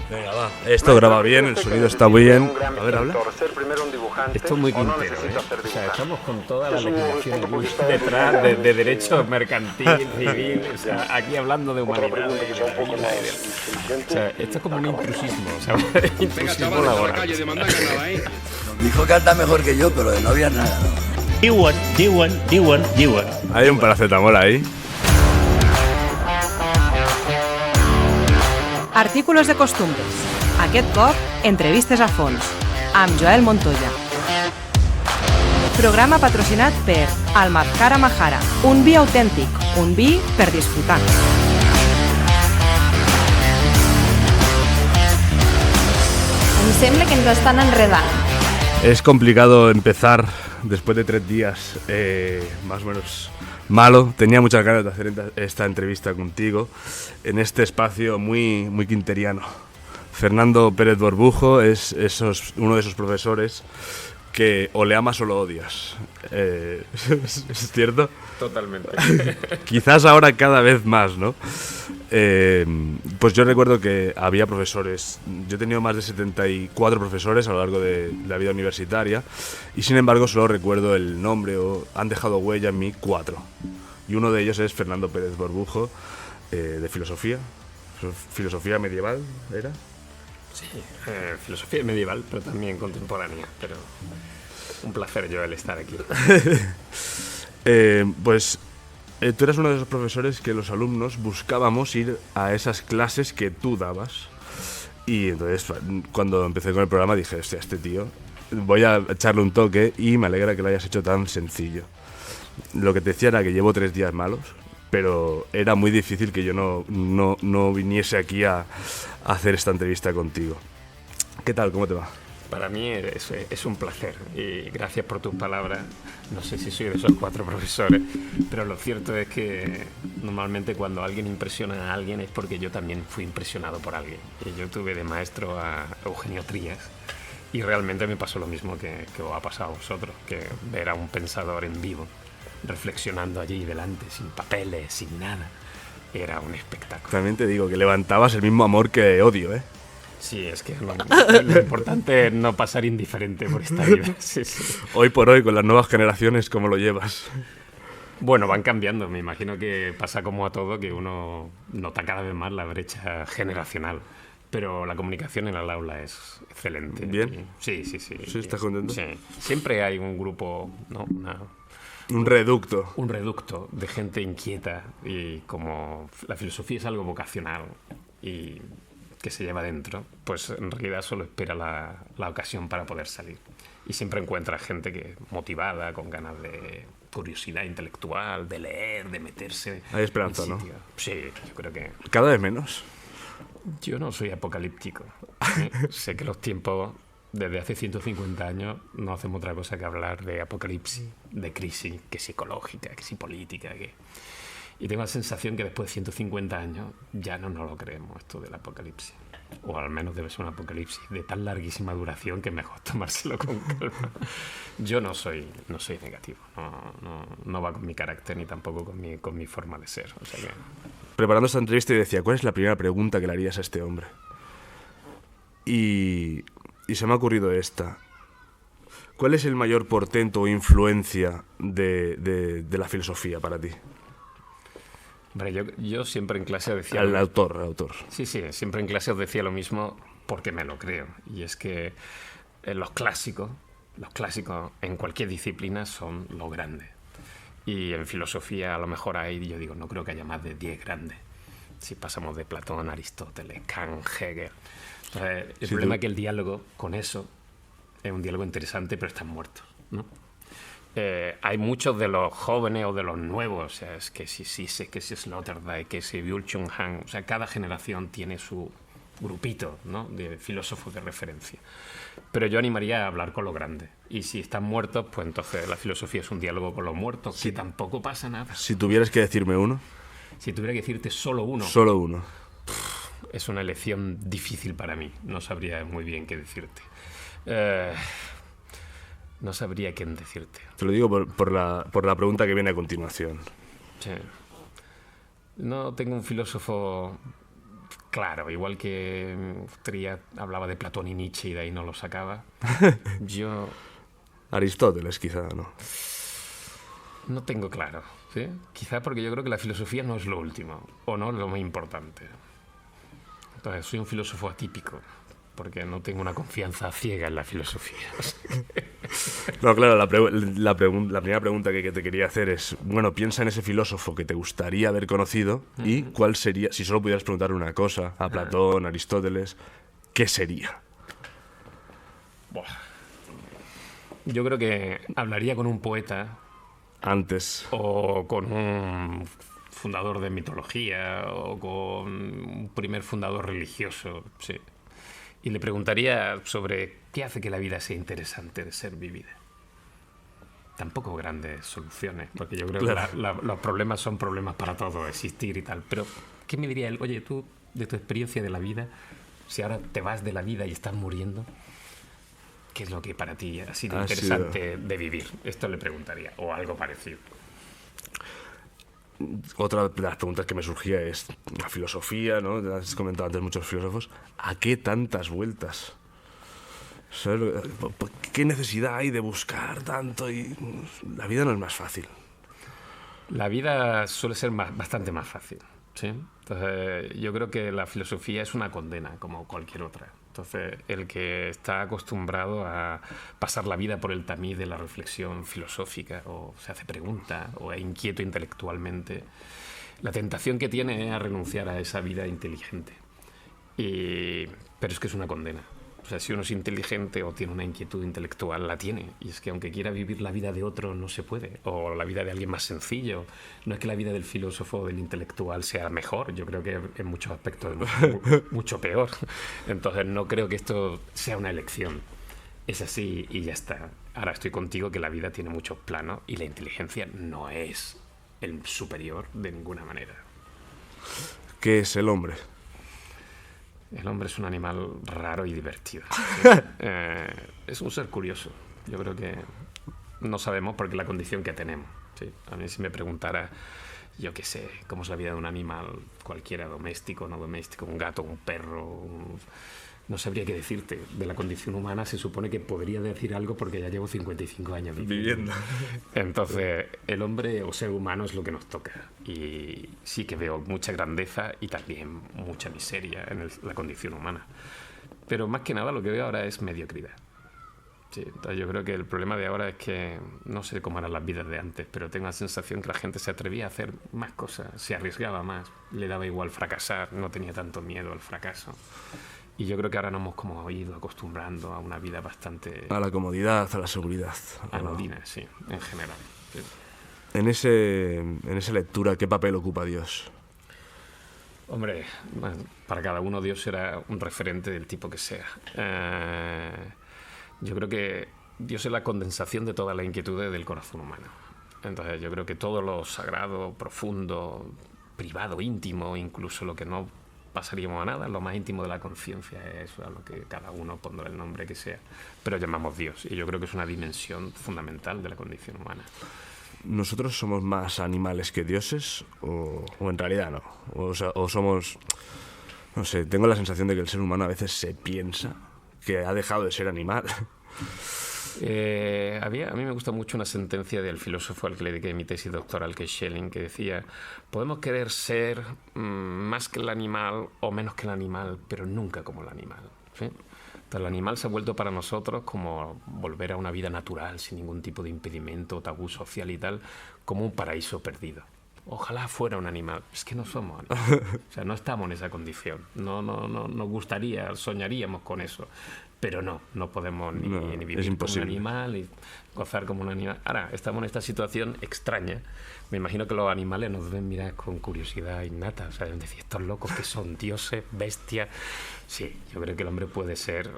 Venga, va. Esto graba bien, el sonido está muy bien. A ver, habla. Esto es muy Quintero, ¿eh? O sea, estamos con toda la legislación detrás de derecho mercantil, civil, o sea, aquí hablando de humanidad. O sea, esto es como un intrusismo, o sea, intrusismo laboral. Mi hijo canta mejor que yo, pero de novia nada, ¿no? Hay un paracetamol ahí. Artículos de costumbres. Aquest cop, entrevistes a fons. Amb Joel Montoya. Programa patrocinat per Almazcara Mahara. Un vi autèntic. Un vi per disfrutar. Em sembla que ens estan enredant. Es complicado empezar después de 3 días más o menos malo. Tenía muchas ganas de hacer esta entrevista contigo en este espacio muy, muy quinteriano. Fernando Pérez Borbujo es uno de esos profesores que o le amas o lo odias. ¿Es cierto? Totalmente. Quizás ahora cada vez más, ¿no? Pues yo recuerdo que había profesores. Yo he tenido más de 74 profesores a lo largo de la vida universitaria y sin embargo solo recuerdo el nombre o han dejado huella en mí 4. Y uno de ellos es Fernando Pérez Borbujo, de filosofía. Filosofía medieval, ¿era? Sí, filosofía medieval, pero también contemporánea. Pero un placer, Joel, estar aquí. Pues tú eras uno de esos profesores que los alumnos buscábamos ir a esas clases que tú dabas. Y entonces cuando empecé con el programa dije, hostia, este tío, voy a echarle un toque y me alegra que lo hayas hecho tan sencillo. Lo que te decía era que llevo 3 días malos, pero era muy difícil que yo no viniese aquí a hacer esta entrevista contigo. ¿Qué tal? ¿Cómo te va? Para mí es un placer y gracias por tus palabras. No sé si soy de esos 4 profesores, pero lo cierto es que normalmente cuando alguien impresiona a alguien es porque yo también fui impresionado por alguien. Y yo tuve de maestro a Eugenio Trías y realmente me pasó lo mismo que os ha pasado a vosotros, que ver a un pensador en vivo reflexionando allí delante, sin papeles, sin nada, era un espectáculo. También te digo que levantabas el mismo amor que odio, ¿eh? Sí, es que lo importante es no pasar indiferente por esta vida. Sí. Hoy por hoy, con las nuevas generaciones, ¿cómo lo llevas? Bueno, van cambiando. Me imagino que pasa como a todo, que uno nota cada vez más la brecha generacional. Pero la comunicación en el aula es excelente. ¿Bien? Sí. ¿Sí? ¿Estás contento? Sí. Siempre hay un grupo, ¿no? Un reducto. Un reducto de gente inquieta. Y como la filosofía es algo vocacional y que se lleva dentro, pues en realidad solo espera la ocasión para poder salir. Y siempre encuentra gente que motivada, con ganas de curiosidad intelectual, de leer, de meterse. Hay esperanza, ¿no? Sí, yo creo que... Cada vez menos. Yo no soy apocalíptico. Sé que los tiempos, desde hace 150 años, no hacemos otra cosa que hablar de apocalipsis, de crisis, que psicológica, que si política, que... Y tengo la sensación que después de 150 años ya no nos lo creemos esto del apocalipsis. O al menos debe ser un apocalipsis de tan larguísima duración que es mejor tomárselo con calma. Yo no soy negativo. No va con mi carácter ni tampoco con mi forma de ser. O sea que... Preparando esta entrevista y decía, ¿cuál es la primera pregunta que le harías a este hombre? Y se me ha ocurrido esta. ¿Cuál es el mayor portento o influencia de la filosofía para ti? Hombre, yo siempre en clase decía... El autor. Sí, siempre en clase os decía lo mismo porque me lo creo. Y es que los clásicos en cualquier disciplina son lo grande. Y en filosofía a lo mejor yo digo, no creo que haya más de 10 grandes. Si pasamos de Platón, Aristóteles, Kant, Hegel. El problema es que el diálogo con eso es un diálogo interesante, pero están muertos, ¿no? Hay muchos de los jóvenes o de los nuevos, o sea, es que si Sloterdijk, que si Byung-Chul Han, o sea, cada generación tiene su grupito, ¿no?, de filósofos de referencia. Pero yo animaría a hablar con lo grande. Y si están muertos, pues entonces la filosofía es un diálogo con los muertos, que tampoco pasa nada. Si tuvieras que decirme uno. Si tuviera que decirte solo uno. Solo uno. Es una elección difícil para mí. No sabría muy bien qué decirte. No sabría quién decirte. Te lo digo por la pregunta que viene a continuación. Sí. No tengo un filósofo Claro, igual que Triad hablaba de Platón y Nietzsche y de ahí no lo sacaba, yo Aristóteles, quizá, ¿no? no tengo claro, ¿sí? Quizás porque yo creo que la filosofía no es lo último, o no lo más importante. Entonces, soy un filósofo atípico, porque no tengo una confianza ciega en la filosofía. No, claro, la primera pregunta que te quería hacer es, bueno, piensa en ese filósofo que te gustaría haber conocido y cuál sería, si solo pudieras preguntarle una cosa a Platón, Aristóteles, ¿qué sería? Buah. Yo creo que hablaría con un poeta Antes. o con un fundador de mitología o con un primer fundador religioso, sí. Y le preguntaría sobre qué hace que la vida sea interesante de ser vivida. Tampoco grandes soluciones, porque yo creo Claro. que los problemas son problemas para todos, existir y tal. Pero, ¿qué me diría él? Oye, tú, de tu experiencia de la vida, si ahora te vas de la vida y estás muriendo, ¿qué es lo que para ti ha sido interesante de vivir? Esto le preguntaría, o algo parecido. Otra de las preguntas que me surgía es la filosofía, ¿no? Has comentado antes muchos filósofos. ¿A qué tantas vueltas? ¿Sabes? ¿Qué necesidad hay de buscar tanto? Y la vida no es más fácil. La vida suele ser bastante más fácil, ¿sí? Entonces, yo creo que la filosofía es una condena, como cualquier otra. Entonces, el que está acostumbrado a pasar la vida por el tamiz de la reflexión filosófica, o se hace preguntas, o es inquieto intelectualmente, la tentación que tiene es a renunciar a esa vida inteligente. Pero es que es una condena. O sea, si uno es inteligente o tiene una inquietud intelectual, la tiene. Y es que aunque quiera vivir la vida de otro, no se puede. O la vida de alguien más sencillo. No es que la vida del filósofo o del intelectual sea mejor. Yo creo que en muchos aspectos es mucho peor. Entonces no creo que esto sea una elección. Es así y ya está. Ahora estoy contigo que la vida tiene muchos planos y la inteligencia no es el superior de ninguna manera. ¿Qué es el hombre? El hombre es un animal raro y divertido. Es un ser curioso. Yo creo que no sabemos porque la condición que tenemos. ¿Sí? A mí si me preguntara, yo qué sé, cómo es la vida de un animal cualquiera, doméstico, no doméstico, un gato, un perro, no sabría qué decirte. De la condición humana se supone que podría decir algo porque ya llevo 55 años viviendo. Entonces, el hombre o ser humano es lo que nos toca. Y sí que veo mucha grandeza y también mucha miseria en la condición humana. Pero más que nada lo que veo ahora es mediocridad. Sí, entonces yo creo que el problema de ahora es que no sé cómo eran las vidas de antes, pero tengo la sensación que la gente se atrevía a hacer más cosas, se arriesgaba más, le daba igual fracasar, no tenía tanto miedo al fracaso. Y yo creo que ahora nos hemos como ido acostumbrando a una vida bastante... A la comodidad, a la seguridad. Anodina, sí, en general. Sí. En esa lectura, ¿qué papel ocupa Dios? Hombre, para cada uno Dios será un referente del tipo que sea. Yo creo que Dios es la condensación de todas las inquietudes del corazón humano. Entonces yo creo que todo lo sagrado, profundo, privado, íntimo, incluso lo que no pasaríamos a nada, lo más íntimo de la conciencia es a lo que cada uno pondrá el nombre que sea, pero llamamos Dios, y yo creo que es una dimensión fundamental de la condición humana. ¿Nosotros somos más animales que dioses o en realidad no? O somos... No sé, tengo la sensación de que el ser humano a veces se piensa que ha dejado de ser animal. A mí me gusta mucho una sentencia del filósofo al que le dediqué mi tesis doctoral, que es Schelling, que decía: podemos querer ser más que el animal o menos que el animal, pero nunca como el animal, ¿sí? Entonces, el animal se ha vuelto para nosotros como volver a una vida natural, sin ningún tipo de impedimento, tabú social y tal, como un paraíso perdido. Ojalá fuera un animal. Es que no somos animales. O sea, no estamos en esa condición. No nos gustaría, soñaríamos con eso. Pero no podemos ni vivir como un animal y gozar como un animal. Ahora, estamos en esta situación extraña. Me imagino que los animales nos deben mirar con curiosidad innata. O sea, deben decir, estos locos que son dioses, bestias. Sí, yo creo que el hombre puede ser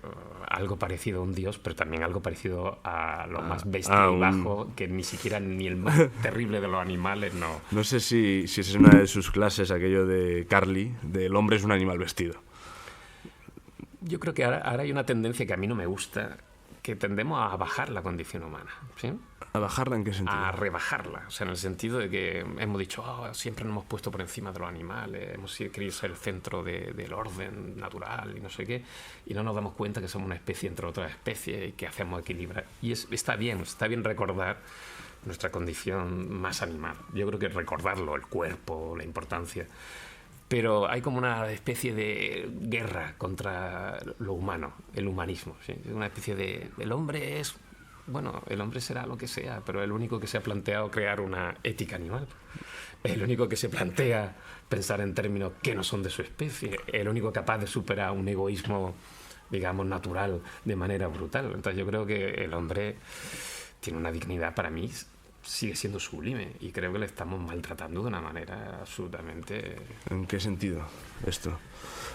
algo parecido a un dios, pero también algo parecido a lo más bestia y bajo, que ni siquiera ni el más terrible de los animales, no. No sé si esa es una de sus clases, aquello de Carly, de el hombre es un animal vestido. Yo creo que ahora hay una tendencia que a mí no me gusta, que tendemos a bajar la condición humana, ¿sí? ¿A bajarla en qué sentido? A rebajarla, o sea, en el sentido de que hemos dicho, siempre nos hemos puesto por encima de los animales, hemos querido ser el centro del orden natural y no sé qué, y no nos damos cuenta que somos una especie entre otras especies y que hacemos equilibrar. Y está bien recordar nuestra condición más animal. Yo creo que recordarlo, el cuerpo, la importancia. Pero hay como una especie de guerra contra lo humano, el humanismo, ¿sí? Una especie de... El hombre es... Bueno, el hombre será lo que sea, pero el único que se ha planteado crear una ética animal. El único que se plantea pensar en términos que no son de su especie. El único capaz de superar un egoísmo, digamos, natural de manera brutal. Entonces yo creo que el hombre tiene una dignidad, para mí, sigue siendo sublime. Y creo que le estamos maltratando de una manera absolutamente... ¿En qué sentido esto?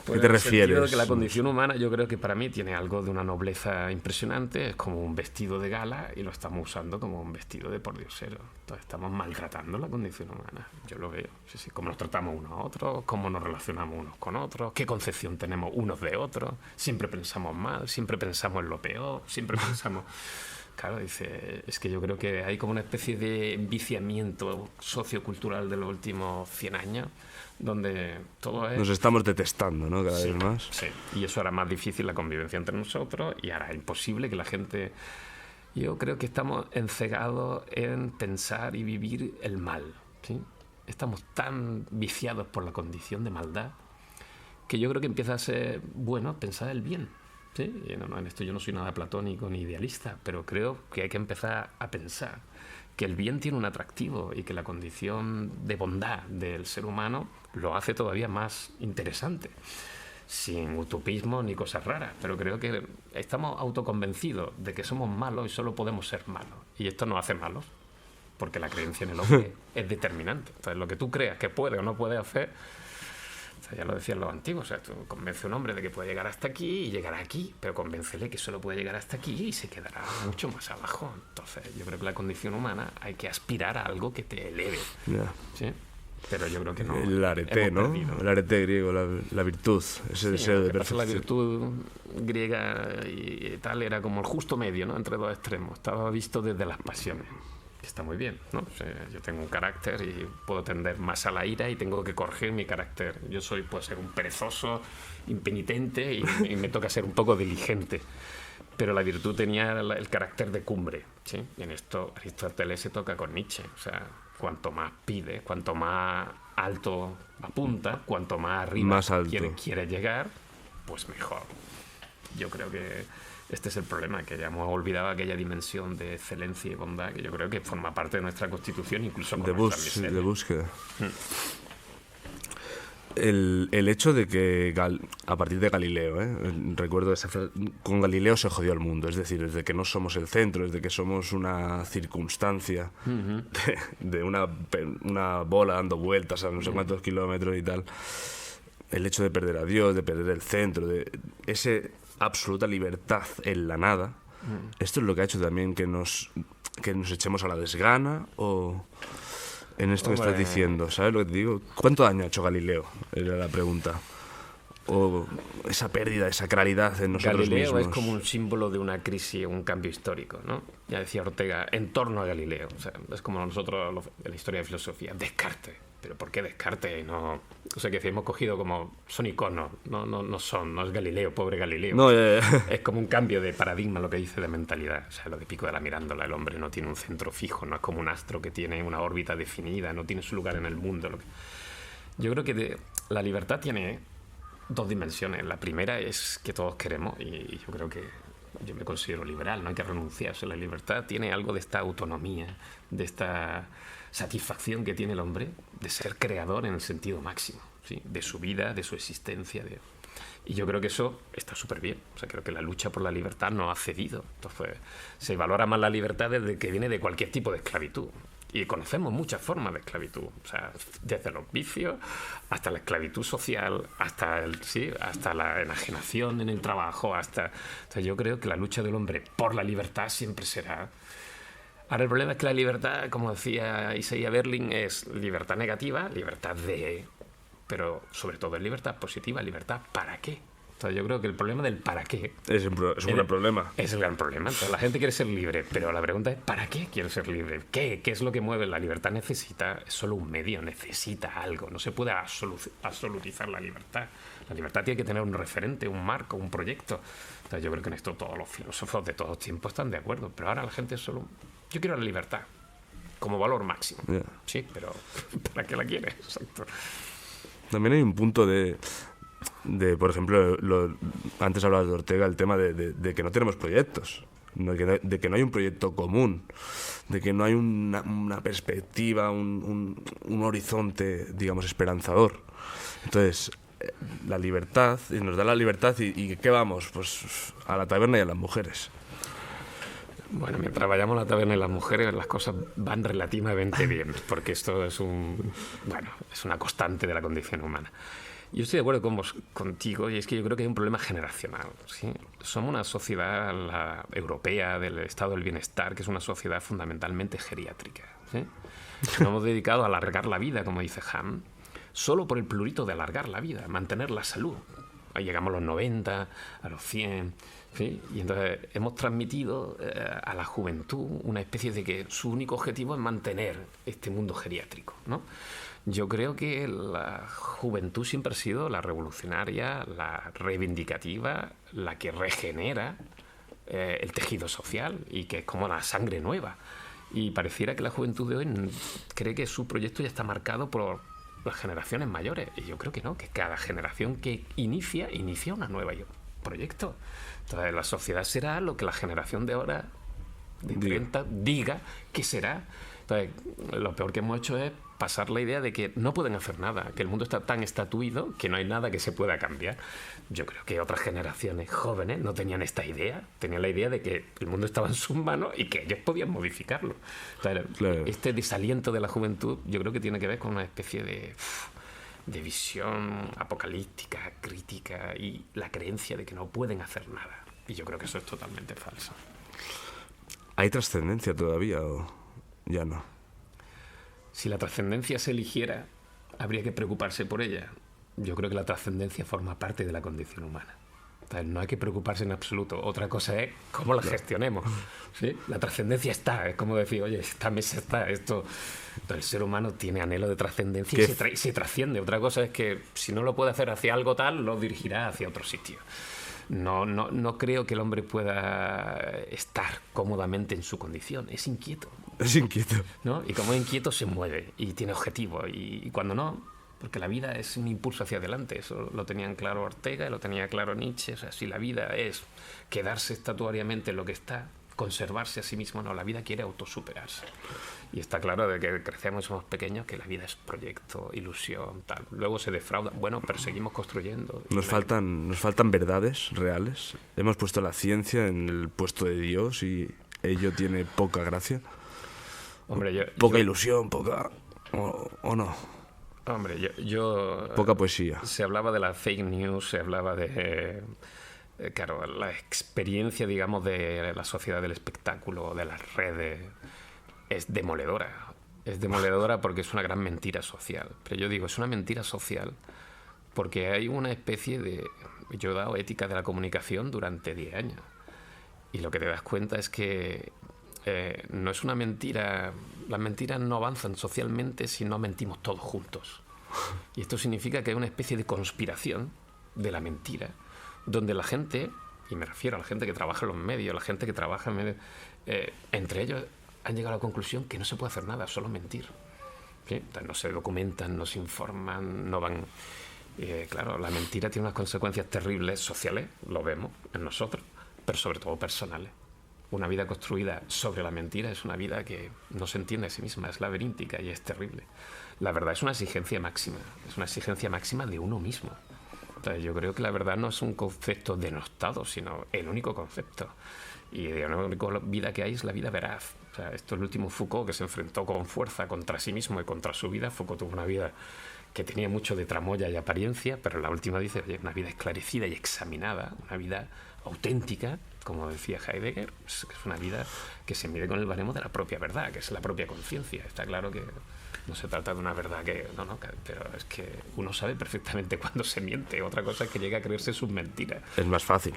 Pues ¿Qué te en el refieres? sentido de que la condición humana, yo creo que para mí tiene algo de una nobleza impresionante. Es como un vestido de gala y lo estamos usando como un vestido de pordiosero. Entonces estamos maltratando la condición humana. Yo lo veo. Sí, cómo nos tratamos unos a otros, cómo nos relacionamos unos con otros, qué concepción tenemos unos de otros. Siempre pensamos mal, siempre pensamos en lo peor, siempre pensamos... Claro, dice, es que yo creo que hay como una especie de viciamiento sociocultural de los últimos 100 años, donde todo es... Nos estamos detestando, ¿no? Cada vez más. Sí, y eso hará más difícil la convivencia entre nosotros y hará imposible que la gente... Yo creo que estamos encegados en pensar y vivir el mal, ¿sí? Estamos tan viciados por la condición de maldad que yo creo que empieza a ser bueno pensar el bien. Sí, en esto yo no soy nada platónico ni idealista, pero creo que hay que empezar a pensar que el bien tiene un atractivo y que la condición de bondad del ser humano lo hace todavía más interesante, sin utopismo ni cosas raras, pero creo que estamos autoconvencidos de que somos malos y solo podemos ser malos, y esto nos hace malos, porque la creencia en el hombre es determinante. Entonces, lo que tú creas que puede o no puede hacer... Ya lo decían los antiguos, o sea, tú convence a un hombre de que puede llegar hasta aquí y llegará aquí, pero convéncele que solo puede llegar hasta aquí y se quedará mucho más abajo. Entonces, yo creo que la condición humana hay que aspirar a algo que te eleve. Yeah. ¿Sí? Pero yo creo que no. El arete, ¿no? Perdido. El arete griego, la virtud, ese deseo de perfección. La virtud griega y tal era como el justo medio, ¿no? Entre dos extremos. Estaba visto desde las pasiones. Está muy bien, ¿no? O sea, yo tengo un carácter y puedo tender más a la ira y tengo que corregir mi carácter. Yo puedo ser un perezoso, impenitente y me toca ser un poco diligente. Pero la virtud tenía el carácter de cumbre, ¿sí? Y en esto Aristóteles se toca con Nietzsche. O sea, cuanto más pide, cuanto más alto apunta, cuanto más arriba quiere llegar, pues mejor. Yo creo que este es el problema, que ya hemos olvidado aquella dimensión de excelencia y bondad que yo creo que forma parte de nuestra constitución, incluso con nuestra miseria. De búsqueda. El hecho de que a partir de Galileo, recuerdo esa frase, con Galileo se jodió el mundo, es decir, desde que no somos el centro, desde que somos una circunstancia de una bola dando vueltas a no sé cuántos kilómetros y tal. El hecho de perder a Dios, de perder el centro, de esa absoluta libertad en la nada, esto es lo que ha hecho también que nos echemos a la desgana o... En esto que estás diciendo, ¿sabes lo que te digo? ¿Cuánto daño ha hecho Galileo? Era la pregunta. O esa pérdida de sacralidad en nosotros Galileo mismos. es como un símbolo de una crisis, un cambio histórico, ¿no? Ya decía Ortega, en torno a Galileo. O sea, es como nosotros en la historia de filosofía. Descartes. ¿Pero por qué Descartes? No, o sea, que hemos cogido como... Son iconos. No es Galileo, pobre Galileo. No, Es como un cambio de paradigma, lo que dice de mentalidad. O sea, lo de Pico de la Mirándola. El hombre no tiene un centro fijo. No es como un astro que tiene una órbita definida. No tiene su lugar en el mundo. Yo creo que la libertad tiene dos dimensiones. La primera es que todos queremos, y yo creo que yo me considero liberal, no hay que renunciar. O sea, la libertad tiene algo de esta autonomía, de esta satisfacción que tiene el hombre de ser creador en el sentido máximo, ¿sí? De su vida, de su existencia. Y yo creo que eso está súper bien. O sea, creo que la lucha por la libertad no ha cedido. Entonces, se valora más la libertad desde que viene de cualquier tipo de esclavitud. Y conocemos muchas formas de esclavitud, o sea, desde los vicios hasta la esclavitud social, hasta la enajenación en el trabajo, Entonces yo creo que la lucha del hombre por la libertad siempre será. Ahora el problema es que la libertad, como decía Isaiah Berlin, es libertad negativa, libertad pero sobre todo es libertad positiva, libertad ¿para qué? Entonces, yo creo que el problema del para qué Es un gran problema. es el gran problema. Entonces, la gente quiere ser libre, pero la pregunta es ¿para qué quiere ser libre? ¿Qué es lo que mueve? La libertad necesita, es solo un medio, necesita algo. No se puede absolutizar la libertad. La libertad tiene que tener un referente, un marco, un proyecto. Entonces, yo creo que en esto todos los filósofos de todos los tiempos están de acuerdo. Pero ahora la gente solo... Yo quiero la libertad como valor máximo. Yeah. Sí, pero ¿para qué la quiere? Exacto. También hay un punto de por ejemplo, antes hablabas de Ortega, el tema de que no tenemos proyectos, de que no hay un proyecto común, de que no hay una perspectiva, un horizonte, digamos, esperanzador. Entonces, la libertad, y nos da la libertad, y ¿qué vamos? Pues a la taberna y a las mujeres. Bueno, mientras vayamos a la taberna y las mujeres, las cosas van relativamente bien, porque esto es es una constante de la condición humana. Yo estoy de acuerdo contigo, y es que yo creo que hay un problema generacional, ¿sí? Somos una sociedad, la europea, del estado del bienestar, que es una sociedad fundamentalmente geriátrica, ¿sí? Nos hemos dedicado a alargar la vida, como dice Ham, solo por el plurito de alargar la vida, mantener la salud. Ahí llegamos a los 90, a los 100... ¿sí? Y entonces hemos transmitido a la juventud una especie de que su único objetivo es mantener este mundo geriátrico, ¿no? Yo creo que la juventud siempre ha sido la revolucionaria, la reivindicativa, la que regenera el tejido social y que es como la sangre nueva. Y pareciera que la juventud de hoy cree que su proyecto ya está marcado por las generaciones mayores. Y yo creo que no, que cada generación que inicia una nueva proyecto. Entonces la sociedad será lo que la generación de ahora, de 30, diga que será. Entonces, lo peor que hemos hecho es pasar la idea de que no pueden hacer nada, que el mundo está tan estatuido que no hay nada que se pueda cambiar. Yo creo que otras generaciones jóvenes no tenían esta idea, tenían la idea de que el mundo estaba en sus manos y que ellos podían modificarlo. Entonces, claro, este desaliento de la juventud yo creo que tiene que ver con una especie de visión apocalíptica, crítica y la creencia de que no pueden hacer nada. Y yo creo que eso es totalmente falso. ¿Hay trascendencia todavía o ya no? Si la trascendencia se eligiera, habría que preocuparse por ella. Yo creo que la trascendencia forma parte de la condición humana. Entonces, no hay que preocuparse en absoluto. Otra cosa es cómo la gestionemos, ¿sí? La trascendencia está, es como decir, oye, esta mesa está, esto... Entonces, el ser humano tiene anhelo de trascendencia y se trasciende. Otra cosa es que si no lo puede hacer hacia algo tal, lo dirigirá hacia otro sitio. No creo que el hombre pueda estar cómodamente en su condición. Es inquieto. Es inquieto. ¿No? Y como es inquieto se mueve y tiene objetivo. Y cuando no, porque la vida es un impulso hacia adelante. Eso lo tenían claro Ortega y lo tenía claro Nietzsche. O sea, si la vida es quedarse estatuariamente en lo que está, conservarse a sí mismo, no, la vida quiere autosuperarse. Y está claro de que crecemos y somos pequeños, que la vida es proyecto, ilusión, tal. Luego se defrauda. Bueno, pero seguimos construyendo. Nos faltan verdades reales. Hemos puesto la ciencia en el puesto de Dios y ello tiene poca gracia. Hombre, poca ilusión, poca... ¿O no? Hombre, poca poesía. Se hablaba de la fake news, se hablaba de... claro, la experiencia, digamos, de la sociedad del espectáculo, de las redes, es demoledora. Es demoledora porque es una gran mentira social. Pero yo digo, es una mentira social porque hay una especie de... Yo he dado ética de la comunicación durante 10 años. Y lo que te das cuenta es que no es una mentira... Las mentiras no avanzan socialmente si no mentimos todos juntos. Y esto significa que hay una especie de conspiración de la mentira, donde la gente, y me refiero a la gente que trabaja en los medios, la gente que trabaja en medios, entre ellos han llegado a la conclusión que no se puede hacer nada, solo mentir. ¿Sí? Entonces, no se documentan, no se informan, no van... claro, la mentira tiene unas consecuencias terribles sociales, lo vemos en nosotros, pero sobre todo personales. Una vida construida sobre la mentira es una vida que no se entiende a sí misma, es laberíntica y es terrible. La verdad es una exigencia máxima, de uno mismo. Entonces, yo creo que la verdad no es un concepto denostado, sino el único concepto. Y la única vida que hay es la vida veraz. O sea, esto es el último Foucault, que se enfrentó con fuerza contra sí mismo y contra su vida. Foucault tuvo una vida que tenía mucho de tramoya y apariencia, pero en la última dice, oye, una vida esclarecida y examinada, una vida auténtica, como decía Heidegger, es una vida que se mide con el baremo de la propia verdad, que es la propia conciencia. Está claro que No se trata de una verdad que... No, pero es que uno sabe perfectamente cuándo se miente. Otra cosa es que llegue a creerse sus mentiras. Es más fácil.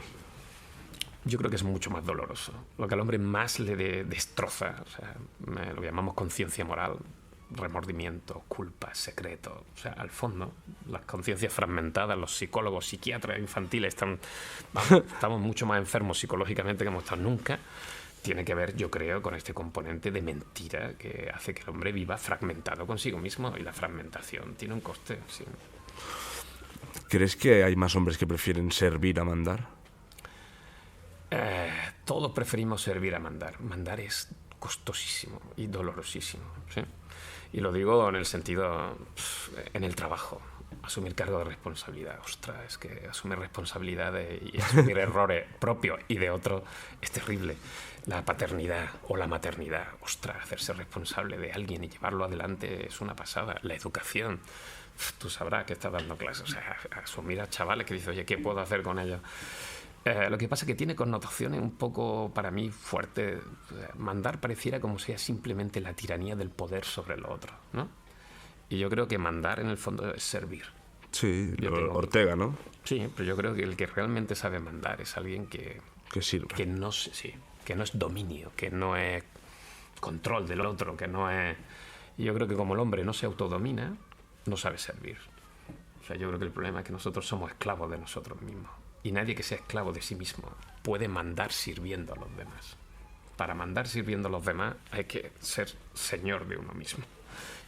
Yo creo que es mucho más doloroso. Lo que al hombre más le destroza, o sea, lo llamamos conciencia moral, remordimiento, culpa, secreto. O sea, al fondo, las conciencias fragmentadas, los psicólogos, psiquiatras infantiles estamos mucho más enfermos psicológicamente que hemos estado nunca. Tiene que ver, yo creo, con este componente de mentira que hace que el hombre viva fragmentado consigo mismo, y la fragmentación tiene un coste. Sí. ¿Crees que hay más hombres que prefieren servir a mandar? Todos preferimos servir a mandar. Mandar es costosísimo y dolorosísimo, ¿sí? Y lo digo en el sentido, en el trabajo. Asumir cargo de responsabilidad. Ostras, es que asumir responsabilidades y asumir errores propios y de otros es terrible. La paternidad o la maternidad. Ostras, hacerse responsable de alguien y llevarlo adelante es una pasada. La educación. Tú sabrás que estás dando clases. O sea, asumir a chavales que dicen, oye, ¿qué puedo hacer con ellos? Lo que pasa es que tiene connotaciones un poco, para mí, fuertes. Mandar pareciera como sea simplemente la tiranía del poder sobre lo otro, ¿no? Y yo creo que mandar, en el fondo, es servir. Sí, Ortega, ¿no? Sí, pero yo creo que el que realmente sabe mandar es alguien que sirve. Que no es dominio, que no es control del otro, que no es... Y yo creo que como el hombre no se autodomina, no sabe servir. O sea, yo creo que el problema es que nosotros somos esclavos de nosotros mismos. Y nadie que sea esclavo de sí mismo puede mandar sirviendo a los demás. Para mandar sirviendo a los demás hay que ser señor de uno mismo.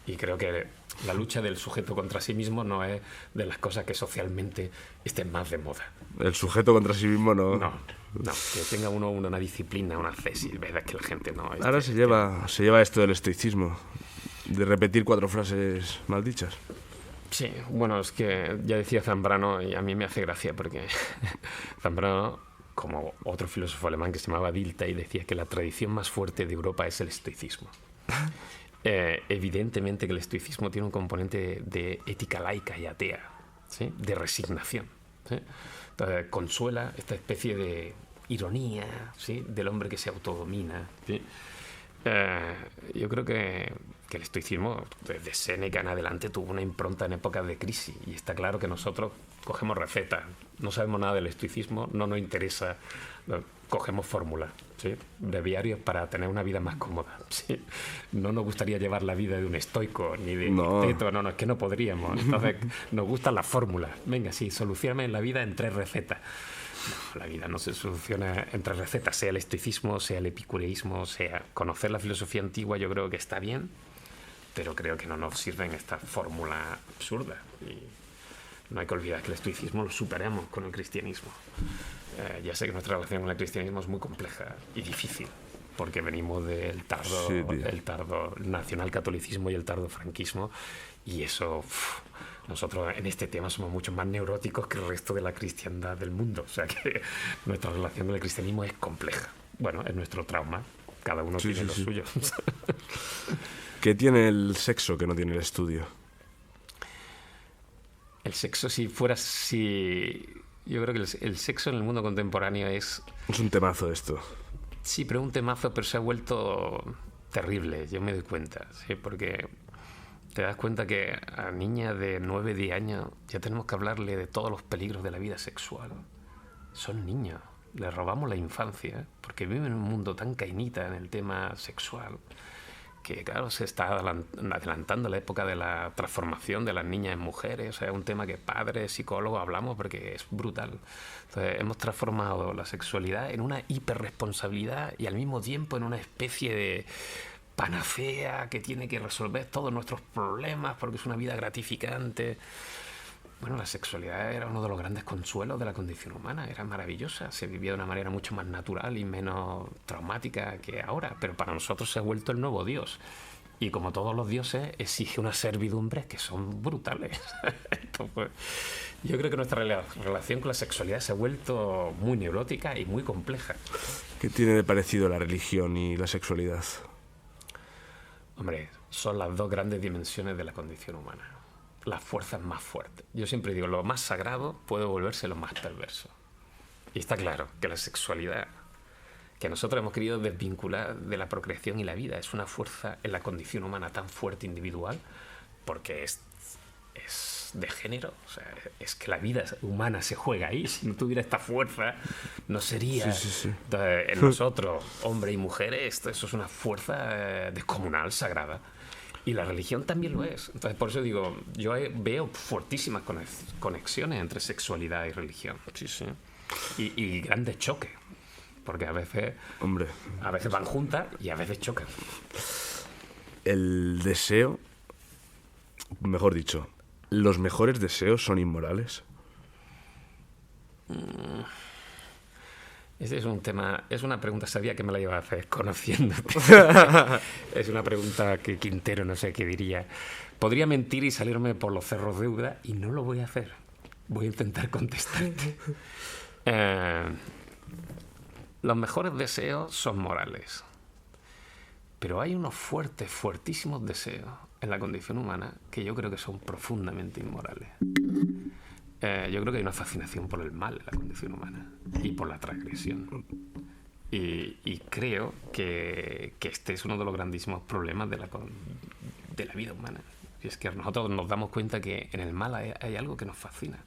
Y creo que la lucha del sujeto contra sí mismo no es de las cosas que socialmente estén más de moda. El sujeto contra sí mismo no. No, que tenga uno una disciplina, una cesis. Verdad que la gente no... Ahora se lleva esto del estoicismo, de repetir 4 frases mal dichas. Sí, bueno, es que ya decía Zambrano, y a mí me hace gracia porque Zambrano, como otro filósofo alemán que se llamaba Dilthey, decía que la tradición más fuerte de Europa es el estoicismo. Evidentemente que el estoicismo tiene un componente de ética laica y atea, ¿sí? De resignación, ¿sí? Entonces, consuela esta especie de ironía, ¿sí? Del hombre que se autodomina, ¿sí? Yo creo que el estoicismo desde Séneca en adelante tuvo una impronta en épocas de crisis, y está claro que nosotros cogemos recetas, no sabemos nada del estoicismo, no nos interesa, cogemos fórmulas, ¿sí? Breviarios para tener una vida más cómoda, ¿sí? No nos gustaría llevar la vida de un estoico ni de Epicteto, no, es que no podríamos. Entonces nos gustan las fórmulas. Venga, sí, solucioname la vida en 3 recetas. No, la vida no se soluciona entre recetas, sea el estoicismo, sea el epicureísmo, sea conocer la filosofía antigua. Yo creo que está bien, pero creo que no nos sirven estas fórmulas absurdas. Y no hay que olvidar que el estoicismo lo superamos con el cristianismo. Ya sé que nuestra relación con el cristianismo es muy compleja y difícil, porque venimos del tardo, el tardo nacionalcatolicismo y el tardo franquismo, y eso... Nosotros en este tema somos mucho más neuróticos que el resto de la cristiandad del mundo. O sea que nuestra relación con el cristianismo es compleja. Bueno, es nuestro trauma. Cada uno tiene lo suyo. ¿Qué tiene el sexo que no tiene el estudio? El sexo, si fuera así... Yo creo que el sexo en el mundo contemporáneo es... Es un temazo esto. Sí, pero un temazo, pero se ha vuelto terrible. Yo me doy cuenta, ¿sí? Porque... te das cuenta que a niñas de 9, 10 años ya tenemos que hablarle de todos los peligros de la vida sexual. Son niños, les robamos la infancia, porque viven en un mundo tan cainita en el tema sexual, que claro, se está adelantando la época de la transformación de las niñas en mujeres. O sea, es un tema que padres, psicólogos hablamos porque es brutal. Entonces, hemos transformado la sexualidad en una hiperresponsabilidad y al mismo tiempo en una especie de panacea que tiene que resolver todos nuestros problemas porque es una vida gratificante. Bueno, la sexualidad era uno de los grandes consuelos de la condición humana, era maravillosa, se vivía de una manera mucho más natural y menos traumática que ahora, pero para nosotros se ha vuelto el nuevo Dios. Y como todos los dioses, exige unas servidumbres que son brutales. Entonces, yo creo que nuestra relación con la sexualidad se ha vuelto muy neurótica y muy compleja. ¿Qué tiene de parecido la religión y la sexualidad? Hombre, son las 2 grandes dimensiones de la condición humana. Las fuerzas más fuertes. Yo siempre digo, lo más sagrado puede volverse lo más perverso. Y está claro que la sexualidad que nosotros hemos querido desvincular de la procreación y la vida. Es una fuerza en la condición humana tan fuerte individual, porque es de género, o sea, es que la vida humana se juega ahí. Si no tuviera esta fuerza, no sería. Sí. Entonces, en nosotros, hombres y mujeres, eso es una fuerza descomunal, sagrada. Y la religión también lo es. Entonces, por eso digo, yo veo fuertísimas conexiones entre sexualidad y religión. Sí. Y grandes choques. Porque a veces van juntas y a veces chocan. El deseo, mejor dicho, ¿los mejores deseos son inmorales? Ese es un tema, es una pregunta, sabía que me la iba a hacer conociéndote. Es una pregunta que Quintero no sé qué diría. Podría mentir y salirme por los cerros de Úbeda y no lo voy a hacer. Voy a intentar contestarte. Los mejores deseos son morales. Pero hay unos fuertísimos deseos en la condición humana que yo creo que son profundamente inmorales. Yo creo que hay una fascinación por el mal en la condición humana y por la transgresión. Y creo que este es uno de los grandísimos problemas de la vida humana. Y es que nosotros nos damos cuenta que en el mal hay algo que nos fascina.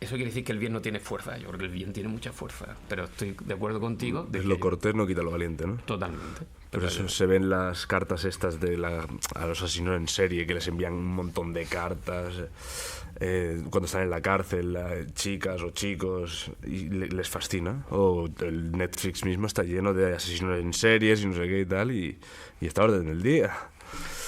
Eso quiere decir que el bien no tiene fuerza. Yo creo que el bien tiene mucha fuerza. Pero estoy de acuerdo contigo. Lo cortés no quita lo valiente, ¿no? Totalmente. Por eso se ven las cartas estas a los asesinos en serie, que les envían un montón de cartas cuando están en la cárcel, chicas o chicos, y les fascina. O el Netflix mismo está lleno de asesinos en series y no sé qué y tal, y está a orden del día.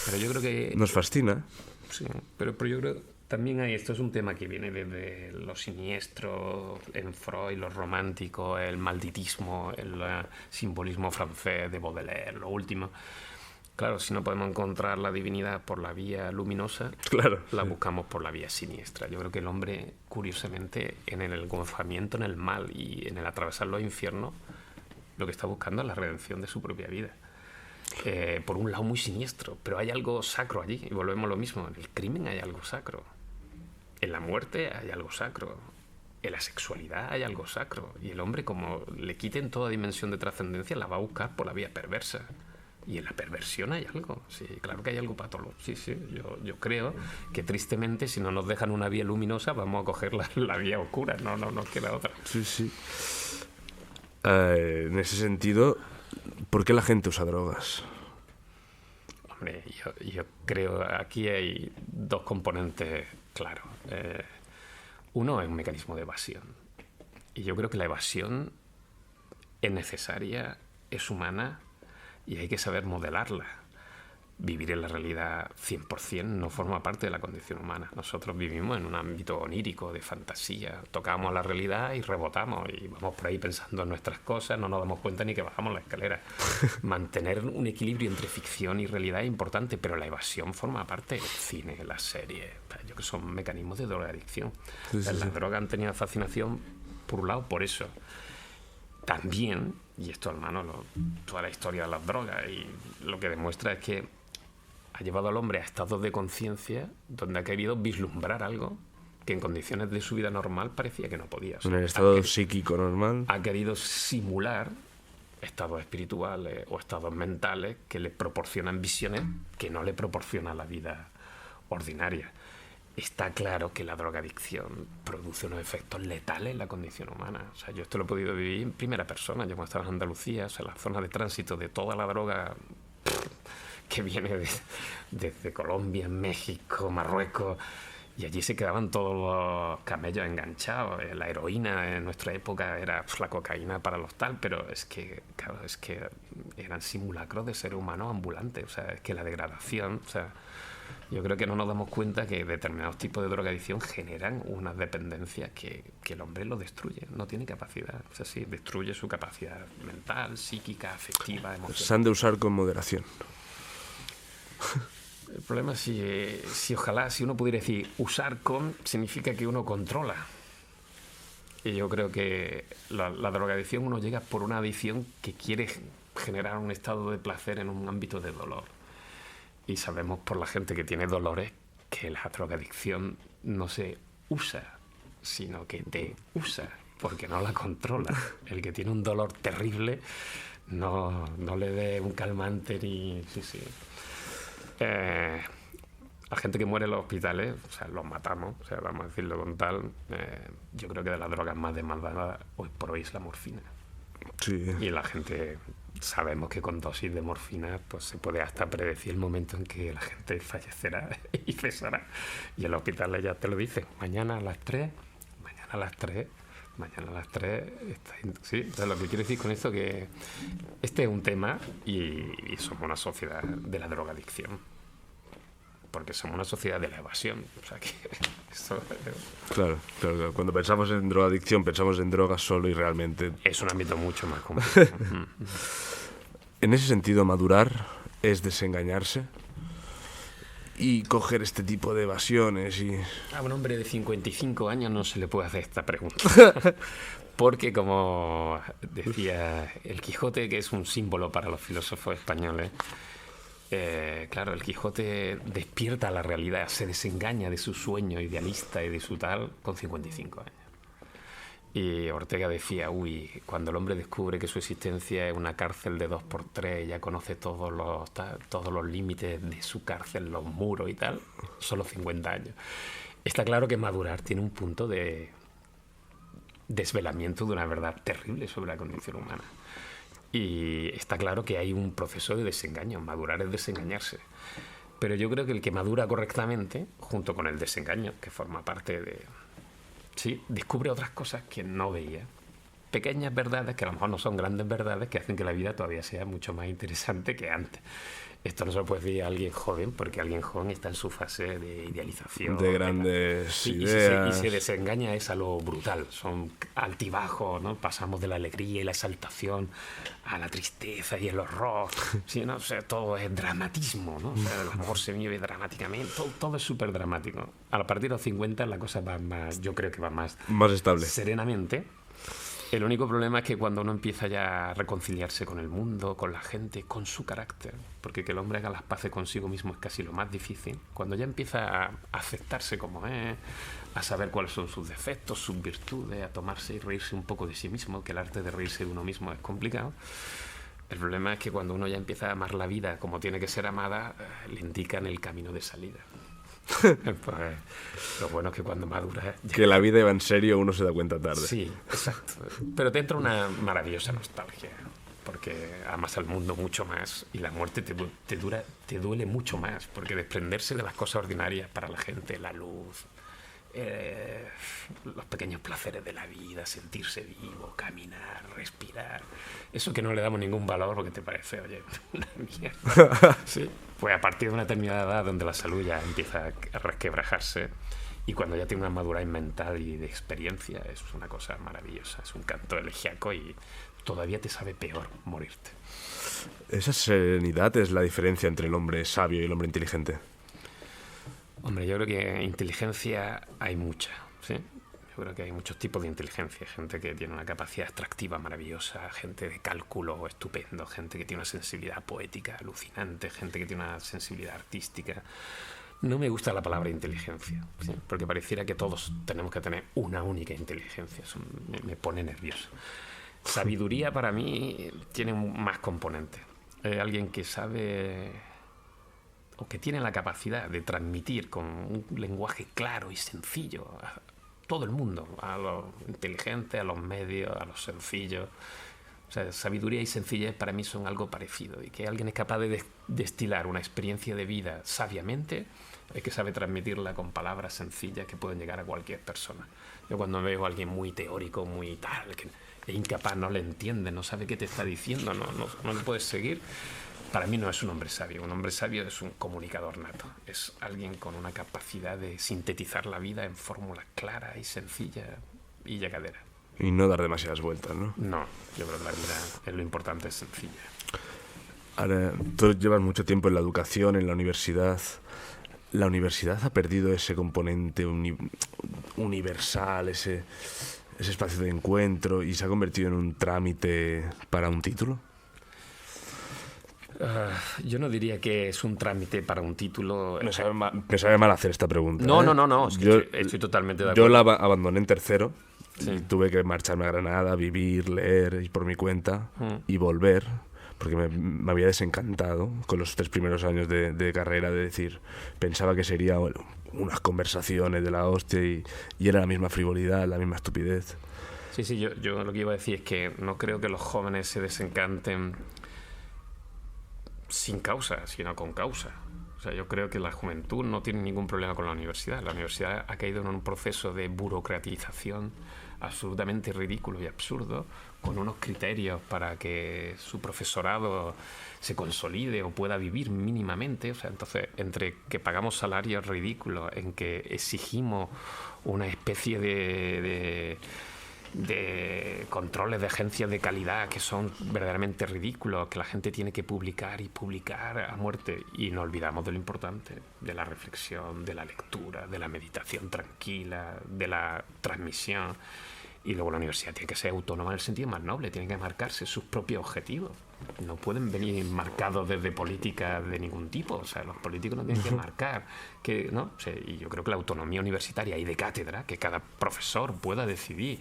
Pero yo creo que... Nos fascina. Sí, pero yo creo... También esto es un tema que viene desde lo siniestro, en Freud, lo romántico, el malditismo, el simbolismo francés de Baudelaire, lo último. Claro, si no podemos encontrar la divinidad por la vía luminosa, claro, la buscamos por la vía siniestra. Yo creo que el hombre, curiosamente, en el gozamiento en el mal y en el atravesar los infiernos, lo que está buscando es la redención de su propia vida. Por un lado muy siniestro, pero hay algo sacro allí, y volvemos a lo mismo. En el crimen hay algo sacro, en la muerte hay algo sacro, en la sexualidad hay algo sacro, y el hombre, como le quiten toda dimensión de trascendencia, la va a buscar por la vía perversa. Y en la perversión hay algo, sí, claro que hay algo patológico. Sí, yo creo que tristemente, si no nos dejan una vía luminosa, vamos a coger la vía oscura, no queda otra. Sí. En ese sentido, ¿por qué la gente usa drogas? Hombre, yo creo aquí hay dos componentes claros. Uno es un mecanismo de evasión. Y yo creo que la evasión es necesaria, es humana y hay que saber modelarla. Vivir en la realidad 100% no forma parte de la condición humana. Nosotros vivimos en un ámbito onírico, de fantasía. Tocamos la realidad y rebotamos y vamos por ahí pensando en nuestras cosas, no nos damos cuenta ni que bajamos la escalera. Mantener un equilibrio entre ficción y realidad es importante, pero la evasión forma parte del cine, las series. Yo creo que son mecanismos de drogadicción. Sí. Las drogas han tenido fascinación, por un lado, por eso. También, y esto hermano, toda la historia de las drogas, y lo que demuestra es que ha llevado al hombre a estados de conciencia donde ha querido vislumbrar algo que en condiciones de su vida normal parecía que no podía. O sea, en el estado psíquico normal. Ha querido simular estados espirituales o estados mentales que le proporcionan visiones que no le proporciona la vida ordinaria. Está claro que la drogadicción produce unos efectos letales en la condición humana. O sea, yo esto lo he podido vivir en primera persona. Yo cuando estaba en Andalucía, o sea, la zona de tránsito de toda la droga que viene desde Colombia, México, Marruecos, y allí se quedaban todos los camellos enganchados. La heroína en nuestra época era la cocaína para los tal, pero es que, claro, es que eran simulacros de seres humanos ambulantes. O sea, es que la degradación, o sea, yo creo que no nos damos cuenta que determinados tipos de drogadicción generan unas dependencias que el hombre lo destruye, no tiene capacidad. O sea, sí, destruye su capacidad mental, psíquica, afectiva, emocional. Se han de usar con moderación. El problema es si ojalá, si uno pudiera decir usar con, significa que uno controla. Y yo creo que la drogadicción uno llega por una adicción que quiere generar un estado de placer en un ámbito de dolor. Y sabemos por la gente que tiene dolores que la drogadicción no se usa, sino que te usa. porque no la controla. El que tiene un dolor terrible no le dé un calmante ni... Sí. La gente que muere en los hospitales, o sea, los matamos, o sea, vamos a decirlo con tal. Yo creo que de las drogas más demandadas hoy por hoy es la morfina. Sí. Y la gente, sabemos que con dosis de morfina pues se puede hasta predecir el momento en que la gente fallecerá y cesará. Y en los hospitales ya te lo dicen, mañana a las 3, mañana a las 3. Sí, entonces lo que quiero decir con esto es que este es un tema y somos una sociedad de la drogadicción. Porque somos una sociedad de la evasión. O sea que eso Claro. Cuando pensamos en drogadicción, pensamos en drogas solo y realmente... es un ámbito mucho más complejo. En ese sentido, madurar es desengañarse y coger este tipo de evasiones y... A un hombre de 55 años no se le puede hacer esta pregunta. Porque, como decía el Quijote, que es un símbolo para los filósofos españoles, claro, el Quijote despierta la realidad, se desengaña de su sueño idealista y de su tal con 55 años. Y Ortega decía, cuando el hombre descubre que su existencia es una cárcel de 2x3, ya conoce todos los límites de su cárcel, los muros y tal, solo 50 años. Está claro que madurar tiene un punto de desvelamiento de una verdad terrible sobre la condición humana. Y está claro que hay un proceso de desengaño. Madurar es desengañarse. Pero yo creo que el que madura correctamente, junto con el desengaño, que forma parte de... Sí, descubre otras cosas que no veía. Pequeñas verdades, que a lo mejor no son grandes verdades, que hacen que la vida todavía sea mucho más interesante que antes. Esto no se lo puede decir a alguien joven, porque alguien joven está en su fase de idealización. De grandes ideas. Y se desengaña a lo brutal. Son altibajos, ¿no? Pasamos de la alegría y la exaltación a la tristeza y el horror. ¿Sí, no? O sea, todo es dramatismo, ¿no? O sea, el amor se vive dramáticamente. Todo es súper dramático. A partir de los 50 la cosa va más, yo creo que va más estable. Serenamente. El único problema es que cuando uno empieza ya a reconciliarse con el mundo, con la gente, con su carácter, porque que el hombre haga las paces consigo mismo es casi lo más difícil, cuando ya empieza a aceptarse como es, a saber cuáles son sus defectos, sus virtudes, a tomarse y reírse un poco de sí mismo, que el arte de reírse de uno mismo es complicado. El problema es que cuando uno ya empieza a amar la vida como tiene que ser amada, le indican el camino de salida. Pues, lo bueno es que cuando maduras que la vida va en serio, uno se da cuenta tarde. Sí, exacto. Pero te entra una maravillosa nostalgia, porque amas al mundo mucho más y la muerte te duele mucho más, porque desprenderse de las cosas ordinarias para la gente, la luz, los pequeños placeres de la vida, sentirse vivo, caminar, respirar, eso que no le damos ningún valor porque te parece, oye, una mierda. Sí. Pues a partir de una determinada edad donde la salud ya empieza a resquebrajarse y cuando ya tiene una madurez mental y de experiencia, es una cosa maravillosa, es un canto elegiaco y todavía te sabe peor morirte. ¿Esa serenidad es la diferencia entre el hombre sabio y el hombre inteligente? Hombre, yo creo que inteligencia hay mucha, ¿sí? Yo creo que hay muchos tipos de inteligencia. Gente que tiene una capacidad extractiva maravillosa, gente de cálculo estupendo, gente que tiene una sensibilidad poética alucinante, gente que tiene una sensibilidad artística. No me gusta la palabra inteligencia, ¿sí? Porque pareciera que todos tenemos que tener una única inteligencia. Eso me pone nervioso. Sabiduría para mí tiene más componentes. Alguien que sabe o que tiene la capacidad de transmitir con un lenguaje claro y sencillo a todo el mundo, a los inteligentes, a los medios, a los sencillos. O sea, sabiduría y sencillez para mí son algo parecido, y que alguien es capaz de destilar una experiencia de vida sabiamente, es que sabe transmitirla con palabras sencillas que pueden llegar a cualquier persona. Yo cuando veo a alguien muy teórico, muy tal, que es incapaz, no le entiende, no sabe qué te está diciendo, no le puedes seguir, para mí no es un hombre sabio. Un hombre sabio es un comunicador nato, es alguien con una capacidad de sintetizar la vida en fórmulas claras y sencillas y llegaderas. Y no dar demasiadas vueltas, ¿no? No, yo creo que la vida es lo importante, es sencilla. Ahora, tú llevas mucho tiempo en la educación, en la universidad. ¿La universidad ha perdido ese componente universal, ese espacio de encuentro, y se ha convertido en un trámite para un título? Yo no diría que es un trámite para un título. Me sabe mal hacer esta pregunta. No, estoy totalmente de acuerdo. Yo la abandoné en tercero Sí. Y tuve que marcharme a Granada, vivir, leer, ir por mi cuenta y volver, porque me había desencantado con los 3 primeros años de carrera, de decir, pensaba que sería, bueno, unas conversaciones de la hostia y era la misma frivolidad, la misma estupidez. Sí, yo lo que iba a decir es que no creo que los jóvenes se desencanten sin causa, sino con causa. O sea, yo creo que la juventud no tiene ningún problema con la universidad. La universidad ha caído en un proceso de burocratización absolutamente ridículo y absurdo, con unos criterios para que su profesorado se consolide o pueda vivir mínimamente. O sea, entonces, entre que pagamos salarios ridículos, en que exigimos una especie de controles de agencias de calidad que son verdaderamente ridículos, que la gente tiene que publicar y publicar a muerte, y nos olvidamos de lo importante, de la reflexión, de la lectura, de la meditación tranquila, de la transmisión. Y luego la universidad tiene que ser autónoma en el sentido más noble, tiene que marcarse sus propios objetivos. No pueden venir marcados desde política de ningún tipo. O sea, los políticos no tienen que marcar, ¿no? O sea, y yo creo que la autonomía universitaria y de cátedra, que cada profesor pueda decidir,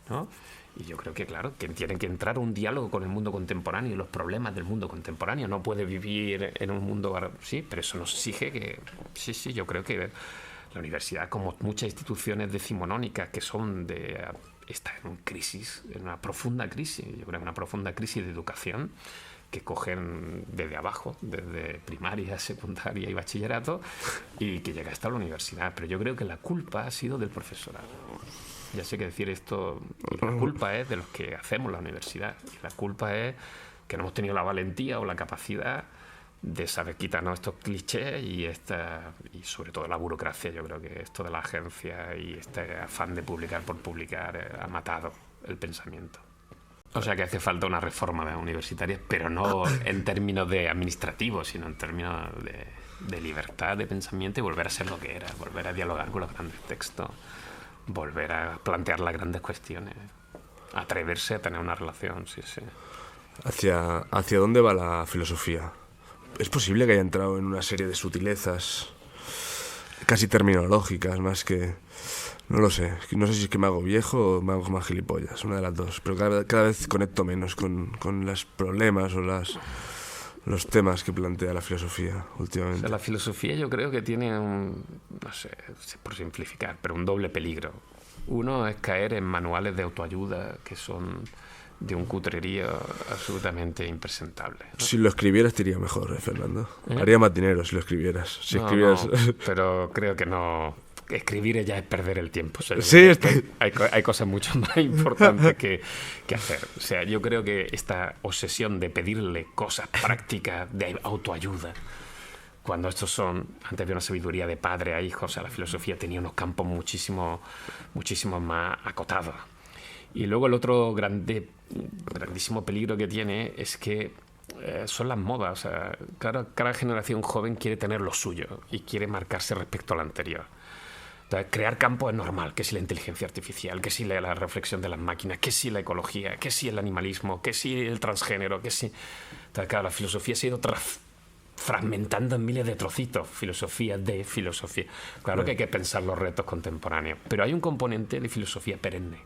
¿no? Y yo creo que, claro, que tienen que entrar un diálogo con el mundo contemporáneo y los problemas del mundo contemporáneo. No puede vivir en un mundo... Sí, pero eso nos exige que... Sí, yo creo que la universidad, como muchas instituciones decimonónicas que son de... está en crisis, en una profunda crisis. Yo creo que una profunda crisis de educación que cogen desde abajo, desde primaria, secundaria y bachillerato, y que llega hasta la universidad. Pero yo creo que la culpa ha sido del profesorado. Ya sé que decir esto, la culpa es de los que hacemos la universidad. Y la culpa es que no hemos tenido la valentía o la capacidad de saber quitarnos estos clichés y sobre todo la burocracia. Yo creo que esto de la agencia y este afán de publicar por publicar ha matado el pensamiento. O sea que hace falta una reforma universitaria, pero no en términos de administrativos, sino en términos de libertad de pensamiento y volver a ser lo que era, volver a dialogar con los grandes textos, volver a plantear las grandes cuestiones, atreverse a tener una relación, sí. ¿Hacia dónde va la filosofía? ¿Es posible que haya entrado en una serie de sutilezas casi terminológicas, más que... No lo sé. No sé si es que me hago viejo o me hago más gilipollas, una de las dos. Pero cada vez conecto menos con los problemas o los temas que plantea la filosofía últimamente. O sea, la filosofía yo creo que tiene no sé, por simplificar, pero un doble peligro. Uno es caer en manuales de autoayuda que son de un cutrerío absolutamente impresentable, ¿no? Si lo escribieras te iría mejor, Fernando. Haría más dinero si lo escribieras. No, pero creo que no. Escribir ya es perder el tiempo. O sea, sí, hay cosas mucho más importantes que hacer. O sea, yo creo que esta obsesión de pedirle cosas prácticas de autoayuda, cuando estos son, antes había una sabiduría de padre a hijo, o sea, la filosofía tenía unos campos muchísimo más acotados. Y luego el otro grandísimo peligro que tiene es que son las modas. O sea, cada generación joven quiere tener lo suyo y quiere marcarse respecto a la anterior. Entonces, crear campo es normal, que si la inteligencia artificial, que si la reflexión de las máquinas, que si la ecología, que si el animalismo, que si el transgénero, que si... Entonces, claro, la filosofía se ha ido fragmentando en miles de trocitos, filosofía de filosofía. Claro que hay que pensar los retos contemporáneos, pero hay un componente de filosofía perenne.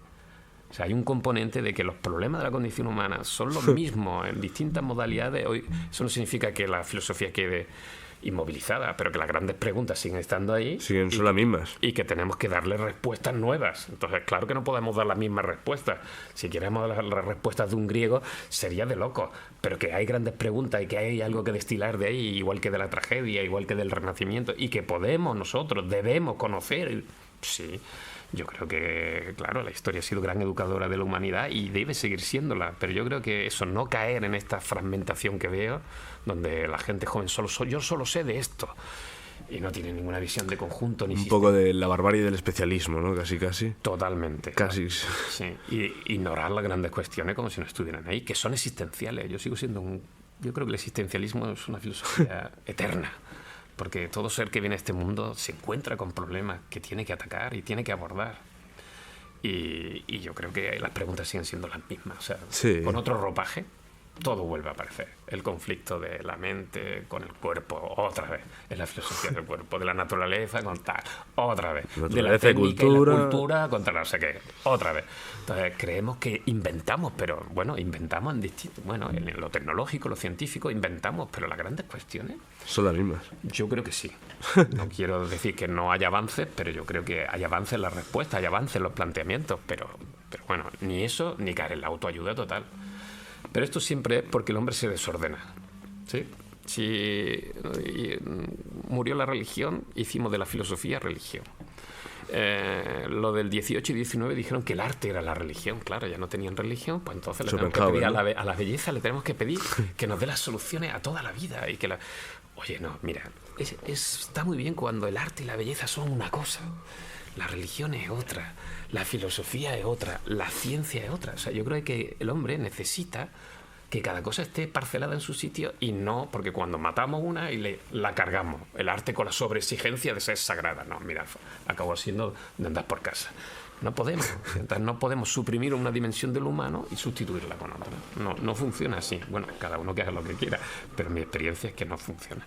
O sea, hay un componente de que los problemas de la condición humana son los mismos en distintas modalidades. Hoy, eso no significa que la filosofía quede inmovilizada, pero que las grandes preguntas siguen estando ahí. Son las mismas. Y que tenemos que darle respuestas nuevas. Entonces, claro que no podemos dar las mismas respuestas. Si queremos dar las respuestas de un griego, sería de loco. Pero que hay grandes preguntas y que hay algo que destilar de ahí, igual que de la tragedia, igual que del Renacimiento, y que nosotros debemos conocer. Sí, yo creo que, claro, la historia ha sido gran educadora de la humanidad y debe seguir siéndola, pero yo creo que eso, no caer en esta fragmentación que veo, donde la gente joven yo solo sé de esto, y no tiene ninguna visión de conjunto ni un sistema. Poco de la barbarie del especialismo, ¿no? Casi. Totalmente. Casi. Sí, y ignorar las grandes cuestiones como si no estuvieran ahí, que son existenciales. Yo creo que el existencialismo es una filosofía eterna. Porque todo ser que viene a este mundo se encuentra con problemas que tiene que atacar y tiene que abordar. Y yo creo que las preguntas siguen siendo las mismas. O sea, sí. Con otro ropaje, todo vuelve a aparecer. El conflicto de la mente con el cuerpo, otra vez. Es la filosofía del cuerpo, de la naturaleza con tal, otra vez. De la técnica y la cultura contra no sé qué, otra vez. Entonces creemos que inventamos, pero bueno, inventamos en distinto. Bueno, en lo tecnológico, lo científico, inventamos, pero las grandes cuestiones son las mismas. Yo creo que sí. No quiero decir que no haya avances, pero yo creo que hay avances en la respuesta, hay avances en los planteamientos, pero bueno, ni eso, ni caer en la autoayuda total. Pero esto siempre es porque el hombre se desordena. ¿Sí? Si murió la religión, hicimos de la filosofía religión. Lo del 18 y 19 dijeron que el arte era la religión. Claro, ya no tenían religión, pues entonces le tenemos que pedir a la belleza, le tenemos que pedir que nos dé las soluciones a toda la vida. Y que Oye, no, mira, está muy bien cuando el arte y la belleza son una cosa. La religión es otra, la filosofía es otra, la ciencia es otra. O sea, yo creo que el hombre necesita que cada cosa esté parcelada en su sitio y no, porque cuando matamos una y la cargamos, el arte con la sobreexigencia de ser sagrada. No, mira, acabó siendo de andar por casa. No podemos. Entonces no podemos suprimir una dimensión del humano y sustituirla con otra. No funciona así. Bueno, cada uno que haga lo que quiera, pero mi experiencia es que no funciona.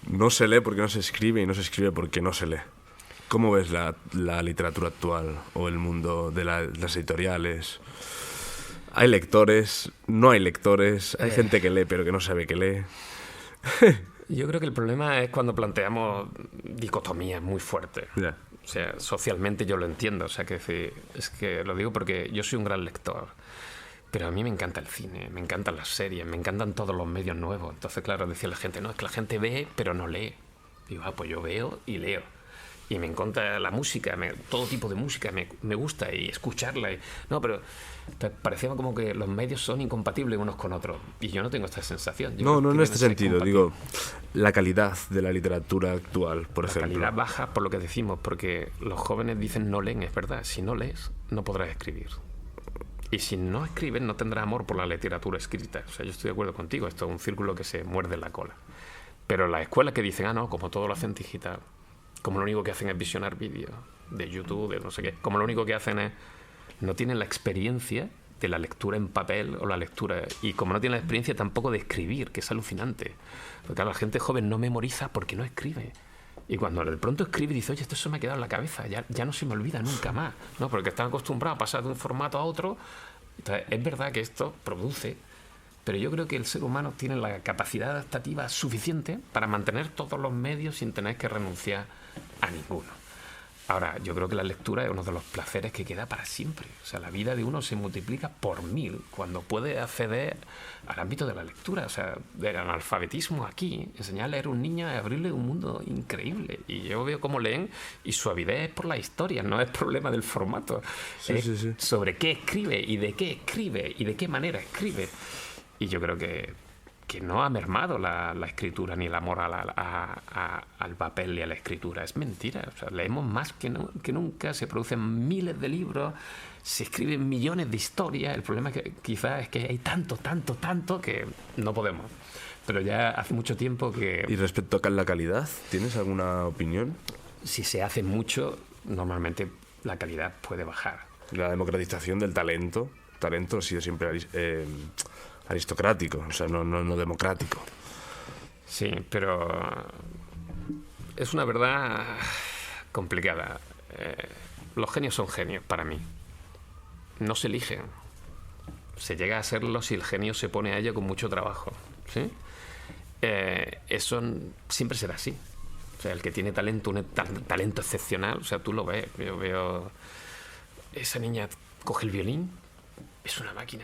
No se lee porque no se escribe y no se escribe porque no se lee. ¿Cómo ves la literatura actual o el mundo de las editoriales? ¿Hay lectores? ¿No hay lectores? ¿Hay gente que lee pero que no sabe que lee? Yo creo que el problema es cuando planteamos dicotomías muy fuertes. Yeah. O sea, socialmente yo lo entiendo. O sea, es que lo digo porque yo soy un gran lector. Pero a mí me encanta el cine, me encantan las series, me encantan todos los medios nuevos. Entonces, claro, decía la gente, no, es que la gente ve pero no lee. Digo, pues yo veo y leo. Y me encanta la música, todo tipo de música me gusta y escucharla. No, pero parecía como que los medios son incompatibles unos con otros. Y yo no tengo esta sensación. No en este sentido. Digo, la calidad de la literatura actual, por ejemplo. La calidad baja por lo que decimos, porque los jóvenes dicen no leen, es verdad. Si no lees, no podrás escribir. Y si no escribes, no tendrás amor por la literatura escrita. O sea, yo estoy de acuerdo contigo. Esto es un círculo que se muerde la cola. Pero las escuelas que dicen, no, como todo lo hacen digital, como lo único que hacen es visionar vídeos de YouTube, de no sé qué, como lo único que hacen es, no tienen la experiencia de la lectura en papel o la lectura, y como no tienen la experiencia tampoco de escribir, que es alucinante. Porque claro, la gente joven no memoriza porque no escribe. Y cuando de pronto escribe dice, oye, esto se me ha quedado en la cabeza, ya no se me olvida nunca más, ¿no? Porque están acostumbrados a pasar de un formato a otro. Entonces, es verdad que esto produce, pero yo creo que el ser humano tiene la capacidad adaptativa suficiente para mantener todos los medios sin tener que renunciar a ninguno. Ahora, yo creo que la lectura es uno de los placeres que queda para siempre. O sea, la vida de uno se multiplica por 1000 cuando puede acceder al ámbito de la lectura. O sea, del analfabetismo aquí, enseñar a leer a un niño es abrirle un mundo increíble. Y yo veo cómo leen y su avidez es por la historia, no es problema del formato. Sí. Sobre qué escribe y de qué manera escribe. Y yo creo que no ha mermado la escritura ni el amor al papel y a la escritura. Es mentira. O sea, leemos más que nunca, se producen miles de libros, se escriben millones de historias. El problema quizás es que hay tanto que no podemos. Pero ya hace mucho tiempo que... ¿Y respecto a la calidad, tienes alguna opinión? Si se hace mucho, normalmente la calidad puede bajar. La democratización del talento ha sido siempre aristocrático, o sea, no democrático. Sí, pero es una verdad complicada. Los genios son genios para mí. No se eligen. Se llega a serlo si el genio se pone a ello con mucho trabajo. ¿Sí? Eso siempre será así. O sea, el que tiene talento, un talento excepcional, o sea, tú lo ves. Yo veo... Esa niña coge el violín, es una máquina.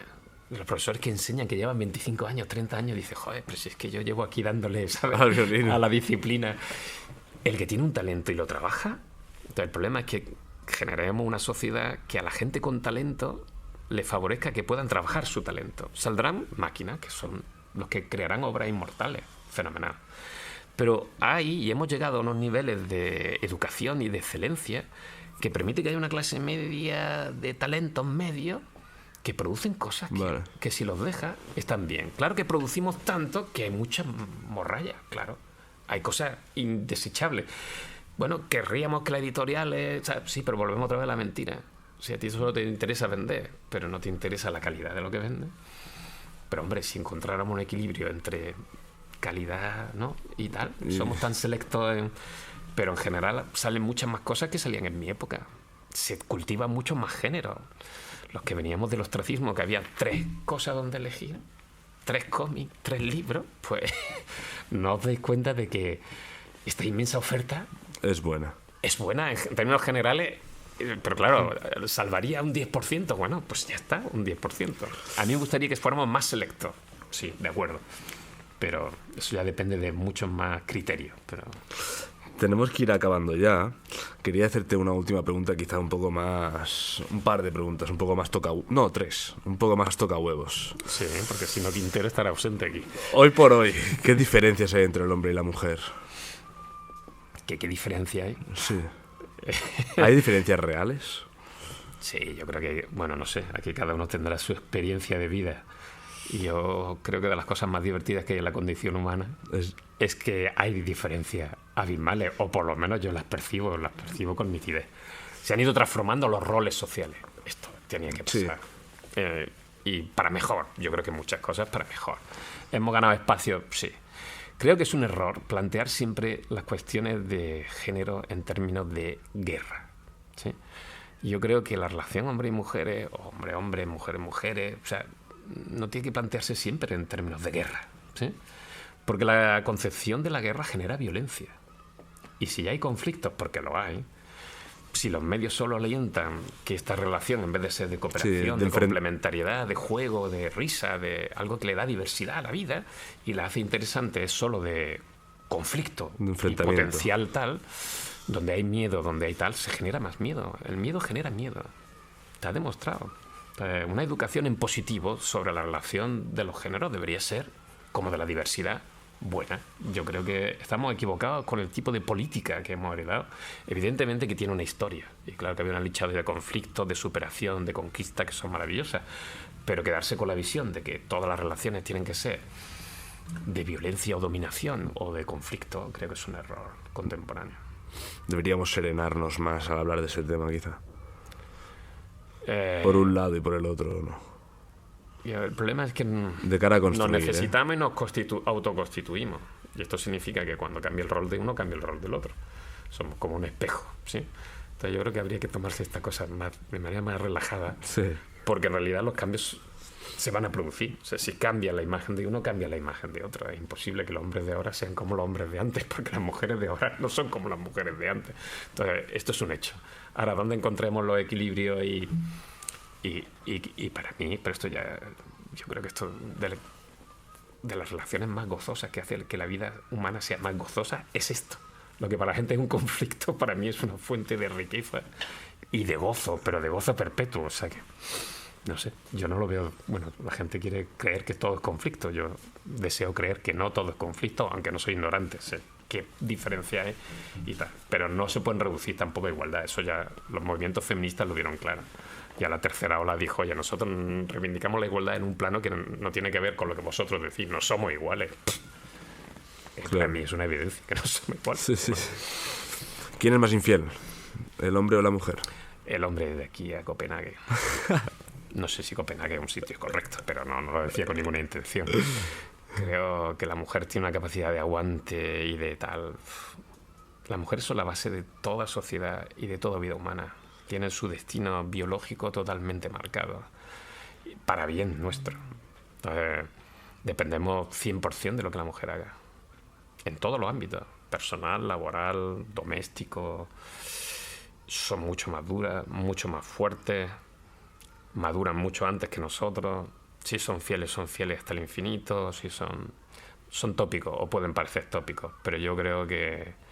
Los profesores que enseñan, que llevan 25 años, 30 años, dicen, joder, pero si es que yo llevo aquí dándole, ¿sabes?, a la disciplina. El que tiene un talento y lo trabaja, entonces el problema es que generemos una sociedad que a la gente con talento le favorezca que puedan trabajar su talento. Saldrán máquinas, que son los que crearán obras inmortales, fenomenal. Pero y hemos llegado a unos niveles de educación y de excelencia que permite que haya una clase media de talentos medios que producen cosas que si los dejas están bien. Claro que producimos tanto que hay mucha morralla, claro. Hay cosas indesechables. Bueno, querríamos que la editorial... sí, pero volvemos otra vez a la mentira. O sea, a ti solo te interesa vender, pero no te interesa la calidad de lo que vende. Pero hombre, si encontráramos un equilibrio entre calidad, ¿no? y tal, somos tan selectos pero en general salen muchas más cosas que salían en mi época. Se cultivan muchos más géneros. Los que veníamos del ostracismo, que había 3 cosas donde elegir, 3 cómics, 3 libros, pues no os dais cuenta de que esta inmensa oferta Es buena. es buena en términos generales, pero claro, salvaría un 10%. Bueno, pues ya está, un 10%. A mí me gustaría que fuéramos más selectos. Sí, de acuerdo. Pero eso ya depende de muchos más criterios. Pero Tenemos que ir acabando ya. Quería hacerte una última pregunta, quizá un poco más... Un par de preguntas, un poco más toca... No, 3. Un poco más toca huevos. sí, porque si no Quintero estará ausente aquí. Hoy por hoy, ¿qué diferencias hay entre el hombre y la mujer? ¿Qué diferencia hay? Sí. ¿Hay diferencias reales? Sí, yo creo que, bueno, no sé, aquí cada uno tendrá su experiencia de vida. Y yo creo que de las cosas más divertidas que hay en la condición humana es que hay diferencias abismales, o por lo menos yo las percibo con nitidez. Se han ido transformando los roles sociales. Esto tenía que pasar. Sí. Y para mejor, yo creo que muchas cosas para mejor. Hemos ganado espacio, sí. Creo que es un error plantear siempre las cuestiones de género en términos de guerra, ¿sí? Yo creo que la relación hombre y mujeres, o hombre-hombre, mujeres-mujeres, o sea, no tiene que plantearse siempre en términos de guerra, ¿sí? Porque la concepción de la guerra genera violencia. Y si ya hay conflictos, porque lo hay, si los medios solo alientan que esta relación, en vez de ser de cooperación, de complementariedad, de juego, de risa, de algo que le da diversidad a la vida y la hace interesante, es solo de conflicto y potencial tal, donde hay miedo, donde hay tal, se genera más miedo. El miedo genera miedo. Está demostrado. Una educación en positivo sobre la relación de los géneros debería ser, como de la diversidad, buena. Yo creo que estamos equivocados con el tipo de política que hemos heredado. Evidentemente que tiene una historia. Y claro que había una lucha de conflictos, de superación, de conquista, que son maravillosas. Pero quedarse con la visión de que todas las relaciones tienen que ser de violencia o dominación o de conflicto, creo que es un error contemporáneo. Deberíamos serenarnos más al hablar de ese tema, quizá. Por un lado y por el otro, ¿no? Y el problema es que de cara a construir, nos necesitamos y nos autoconstituimos. Y esto significa que cuando cambia el rol de uno, cambia el rol del otro. Somos como un espejo, ¿sí? Entonces yo creo que habría que tomarse esta cosa de manera más relajada. Sí. Porque en realidad los cambios se van a producir. O sea, si cambia la imagen de uno, cambia la imagen de otro. Es imposible que los hombres de ahora sean como los hombres de antes, porque las mujeres de ahora no son como las mujeres de antes. Entonces, esto es un hecho. Ahora, ¿dónde encontremos los equilibrios y para mí, pero esto ya, yo creo que esto de las relaciones más gozosas que hace que la vida humana sea más gozosa es esto. Lo que para la gente es un conflicto, para mí es una fuente de riqueza y de gozo, pero de gozo perpetuo. O sea que, no sé, yo no lo veo. Bueno, la gente quiere creer que todo es conflicto. Yo deseo creer que no todo es conflicto, aunque no soy ignorante, sé qué diferencia hay y tal. Pero no se pueden reducir tampoco a igualdad. Eso ya los movimientos feministas lo dieron claro. Ya la tercera ola dijo, oye, nosotros reivindicamos la igualdad en un plano que no tiene que ver con lo que vosotros decís, no somos iguales. Claro. Para mí es una evidencia que no somos iguales. Sí, sí. ¿Quién es más infiel? ¿El hombre o la mujer? El hombre de aquí a Copenhague. No sé si Copenhague es un sitio correcto, pero no lo decía con ninguna intención. Creo que la mujer tiene una capacidad de aguante y de tal. Las mujeres son la base de toda sociedad y de toda vida humana. Tienen su destino biológico totalmente marcado, para bien nuestro. Entonces, dependemos 100% de lo que la mujer haga, en todos los ámbitos, personal, laboral, doméstico. Son mucho más duras, mucho más fuertes, maduran mucho antes que nosotros. Si son fieles hasta el infinito, si son tópicos, o pueden parecer tópicos, pero yo creo que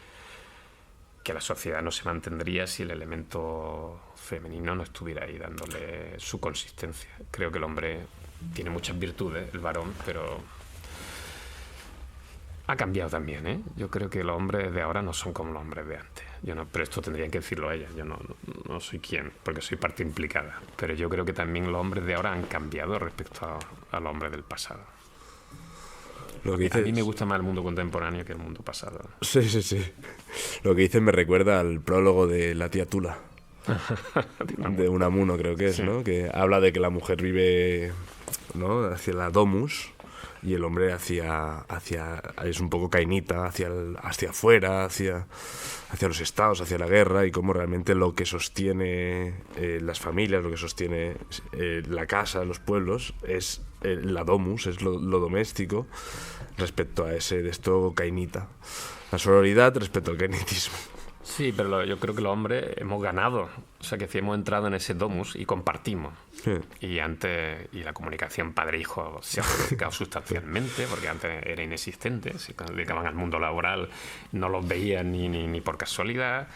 la sociedad no se mantendría si el elemento femenino no estuviera ahí dándole su consistencia. Creo que el hombre tiene muchas virtudes, el varón, pero ha cambiado también, ¿eh? Yo creo que los hombres de ahora no son como los hombres de antes. Pero esto tendrían que decirlo ellas. Yo no soy quien, porque soy parte implicada. Pero yo creo que también los hombres de ahora han cambiado respecto a los hombres del pasado. Lo que dices... A mí me gusta más el mundo contemporáneo que el mundo pasado. Sí. Lo que dices me recuerda al prólogo de La tía Tula. De Unamuno, creo que es, sí. ¿No? Que habla de que la mujer vive ¿no? Hacia la domus, y el hombre es un poco cainita, hacia afuera, hacia los estados, hacia la guerra, y cómo realmente lo que sostiene las familias, lo que sostiene la casa, los pueblos, es la domus, es lo doméstico, respecto a ese de esto cainita. La sororidad respecto al cainitismo. Sí, pero yo creo que los hombres hemos ganado. O sea, que si hemos entrado en ese domus y compartimos. Sí. Y la comunicación padre-hijo se ha modificado sustancialmente, porque antes era inexistente. Si se dedicaban al mundo laboral, no los veían ni por casualidad.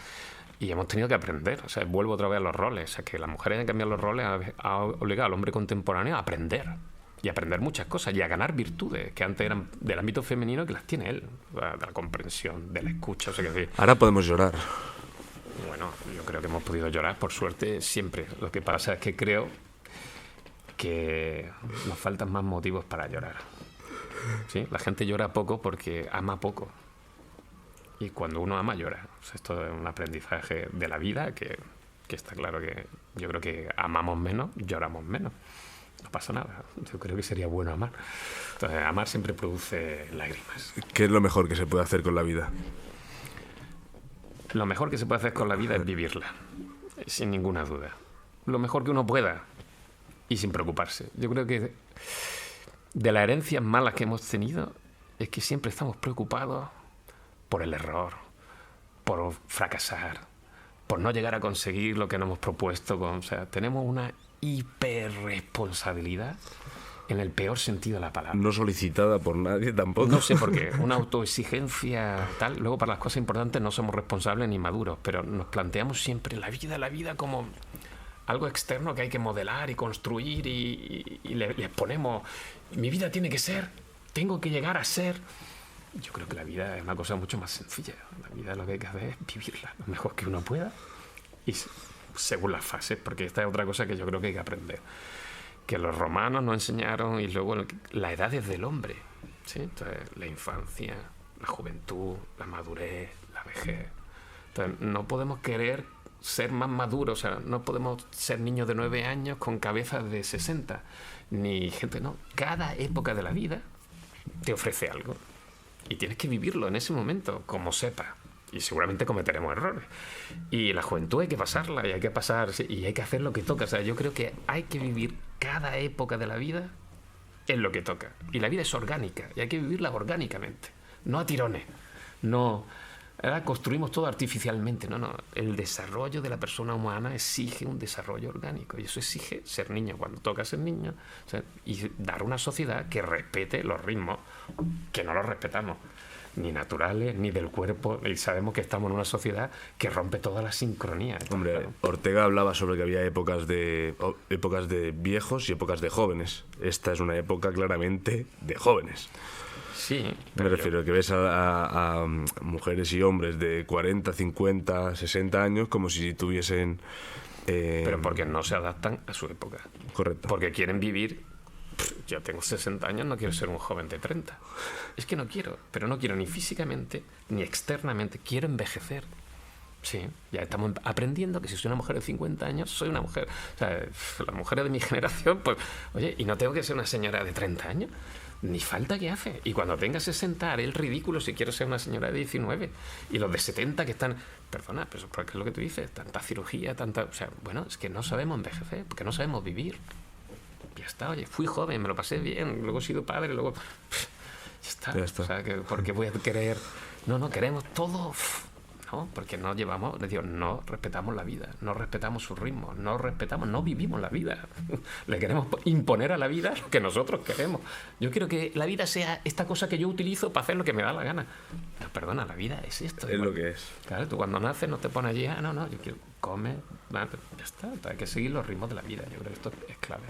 Y hemos tenido que aprender. O sea, vuelvo otra vez a los roles. O sea, que las mujeres han cambiado los roles, ha obligado al hombre contemporáneo a aprender. Y aprender muchas cosas y a ganar virtudes que antes eran del ámbito femenino, que las tiene él, de la comprensión, de la escucha. O sea, que Ahora podemos llorar. bueno, yo creo que hemos podido llorar, por suerte, siempre. Lo que pasa es que creo que nos faltan más motivos para llorar. ¿Sí? La gente llora poco porque ama poco. Y cuando uno ama, llora. O sea, esto es un aprendizaje de la vida que está claro que yo creo que amamos menos, lloramos menos. No pasa nada. Yo creo que sería bueno amar. Entonces, amar siempre produce lágrimas. ¿Qué es lo mejor que se puede hacer con la vida? Lo mejor que se puede hacer con la vida es vivirla, sin ninguna duda. Lo mejor que uno pueda y sin preocuparse. Yo creo que de las herencias malas que hemos tenido es que siempre estamos preocupados por el error, por fracasar, por no llegar a conseguir lo que nos hemos propuesto. O sea, tenemos una hiperresponsabilidad en el peor sentido de la palabra. No solicitada por nadie tampoco. No sé por qué, una autoexigencia tal. Luego, para las cosas importantes no somos responsables ni maduros, pero nos planteamos siempre la vida como algo externo que hay que modelar y construir, y le ponemos, mi vida tiene que ser, tengo que llegar a ser. Yo creo que la vida es una cosa mucho más sencilla. La vida lo que hay que hacer es vivirla lo mejor que uno pueda y según las fases, porque esta es otra cosa que yo creo que hay que aprender, que los romanos nos enseñaron, y luego la edad es del hombre, ¿sí? Entonces, la infancia, la juventud, la madurez, la vejez. Entonces, no podemos querer ser más maduros, o sea, no podemos ser niños de 9 años con cabezas de 60, ni gente, no. Cada época de la vida te ofrece algo y tienes que vivirlo en ese momento, como sepa. Y seguramente cometeremos errores. Y la juventud hay que pasarla, y hay que pasar, y hay que hacer lo que toca. O sea, yo creo que hay que vivir cada época de la vida en lo que toca. Y la vida es orgánica, y hay que vivirla orgánicamente, no a tirones. No, ahora construimos todo artificialmente. No. El desarrollo de la persona humana exige un desarrollo orgánico, y eso exige ser niño cuando toca ser niño. O sea, y dar una sociedad que respete los ritmos, que no los respetamos, ni naturales, ni del cuerpo, y sabemos que estamos en una sociedad que rompe toda la sincronía. Hombre, claro. Ortega hablaba sobre que había épocas de viejos y épocas de jóvenes. Esta es una época claramente de jóvenes. Sí. Me refiero a que ves a mujeres y hombres de 40, 50, 60 años como si tuviesen... pero porque no se adaptan a su época. Correcto. Porque quieren vivir... Yo tengo 60 años, no quiero ser un joven de 30. Es que no quiero, pero no quiero ni físicamente ni externamente. Quiero envejecer. Sí, ya estamos aprendiendo que si soy una mujer de 50 años, soy una mujer. O sea, las mujeres de mi generación, pues, oye, y no tengo que ser una señora de 30 años. Ni falta que hace. Y cuando tenga 60 haré el ridículo si quiero ser una señora de 19. Y los de 70 que están... Perdona, pero ¿qué es lo que tú dices? Tanta cirugía, tanta... O sea, bueno, es que no sabemos envejecer, porque no sabemos vivir. Ya está, oye, fui joven, me lo pasé bien, luego he sido padre, luego... Ya está. O sea, porque voy a querer... No, queremos todo... No, porque no llevamos... Les digo, no respetamos la vida, no respetamos su ritmo, no vivimos la vida. Le queremos imponer a la vida lo que nosotros queremos. Yo quiero que la vida sea esta cosa que yo utilizo para hacer lo que me da la gana. No, perdona, la vida es esto. Es lo que es. Claro, tú cuando naces no te pones allí, no, yo quiero comer, ya está. Hay que seguir los ritmos de la vida. Yo creo que esto es clave.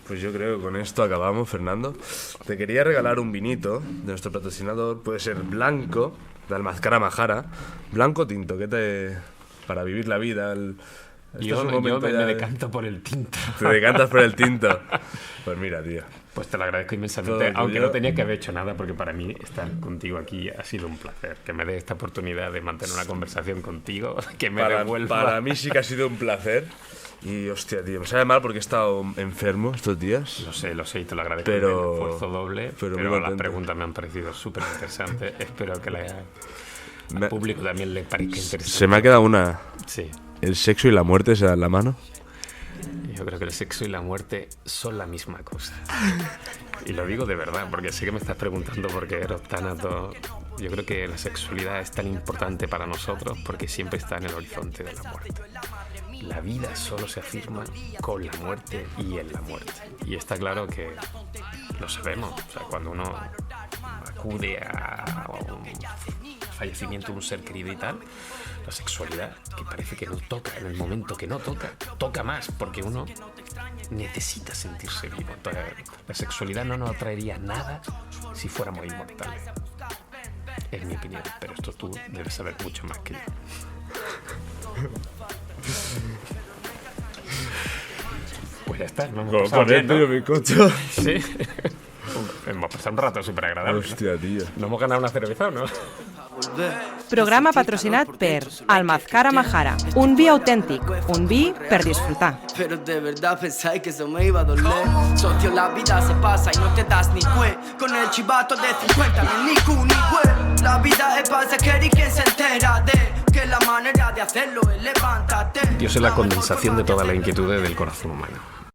Pues yo creo que con esto acabamos, Fernando. Te quería regalar un vinito de nuestro patrocinador. Puede ser blanco, de Almazcara Majara. Blanco tinto, para vivir la vida. Yo me decanto por el tinto. Te decantas por el tinto. Pues mira, tío. Pues te lo agradezco inmensamente, aunque no tenía que haber hecho nada, porque para mí estar contigo aquí ha sido un placer. Que me dé esta oportunidad de mantener una conversación contigo, que me devuelva. Para mí sí que ha sido un placer. Y hostia, tío, me sabe mal porque he estado enfermo estos días. Lo sé, y te lo agradezco. Pero Un esfuerzo doble, pero las preguntas me han parecido súper interesantes. Espero que al público también le parezca interesante. Se me ha quedado una. Sí. ¿El sexo y la muerte se dan la mano? Yo creo que el sexo y la muerte son la misma cosa. Y lo digo de verdad, porque sé que me estás preguntando por qué eres tánato. Yo creo que la sexualidad es tan importante para nosotros porque siempre está en el horizonte de la muerte. La vida solo se afirma con la muerte y en la muerte. Y está claro que lo sabemos. O sea, cuando uno acude a un fallecimiento de un ser querido y tal, la sexualidad, que parece que no toca, en el momento que no toca, toca más, porque uno necesita sentirse vivo. Entonces, la sexualidad no nos atraería nada si fuéramos inmortales. Es mi opinión, pero esto tú debes saber mucho más que yo. Pues ya está, no hemos pasado bien, ¿no? mi coche. Sí. Hemos pasado un rato súper agradable. Hostia, tío. No hemos ganado una cerveza, ¿no? Programa patrocinat per Almazcara Majara, un vi autèntic, un vi per disfrutar. Pero de verdad pensáis que eso me iba a doler. Socio, la vida se pasa y no te das ni cue. Con el chivato de 50 ni cu ni cue. La vida es pasajera y quien se entera de que la manera de hacerlo es levántate. Dios es la condensación de todas las inquietudes del corazón humano.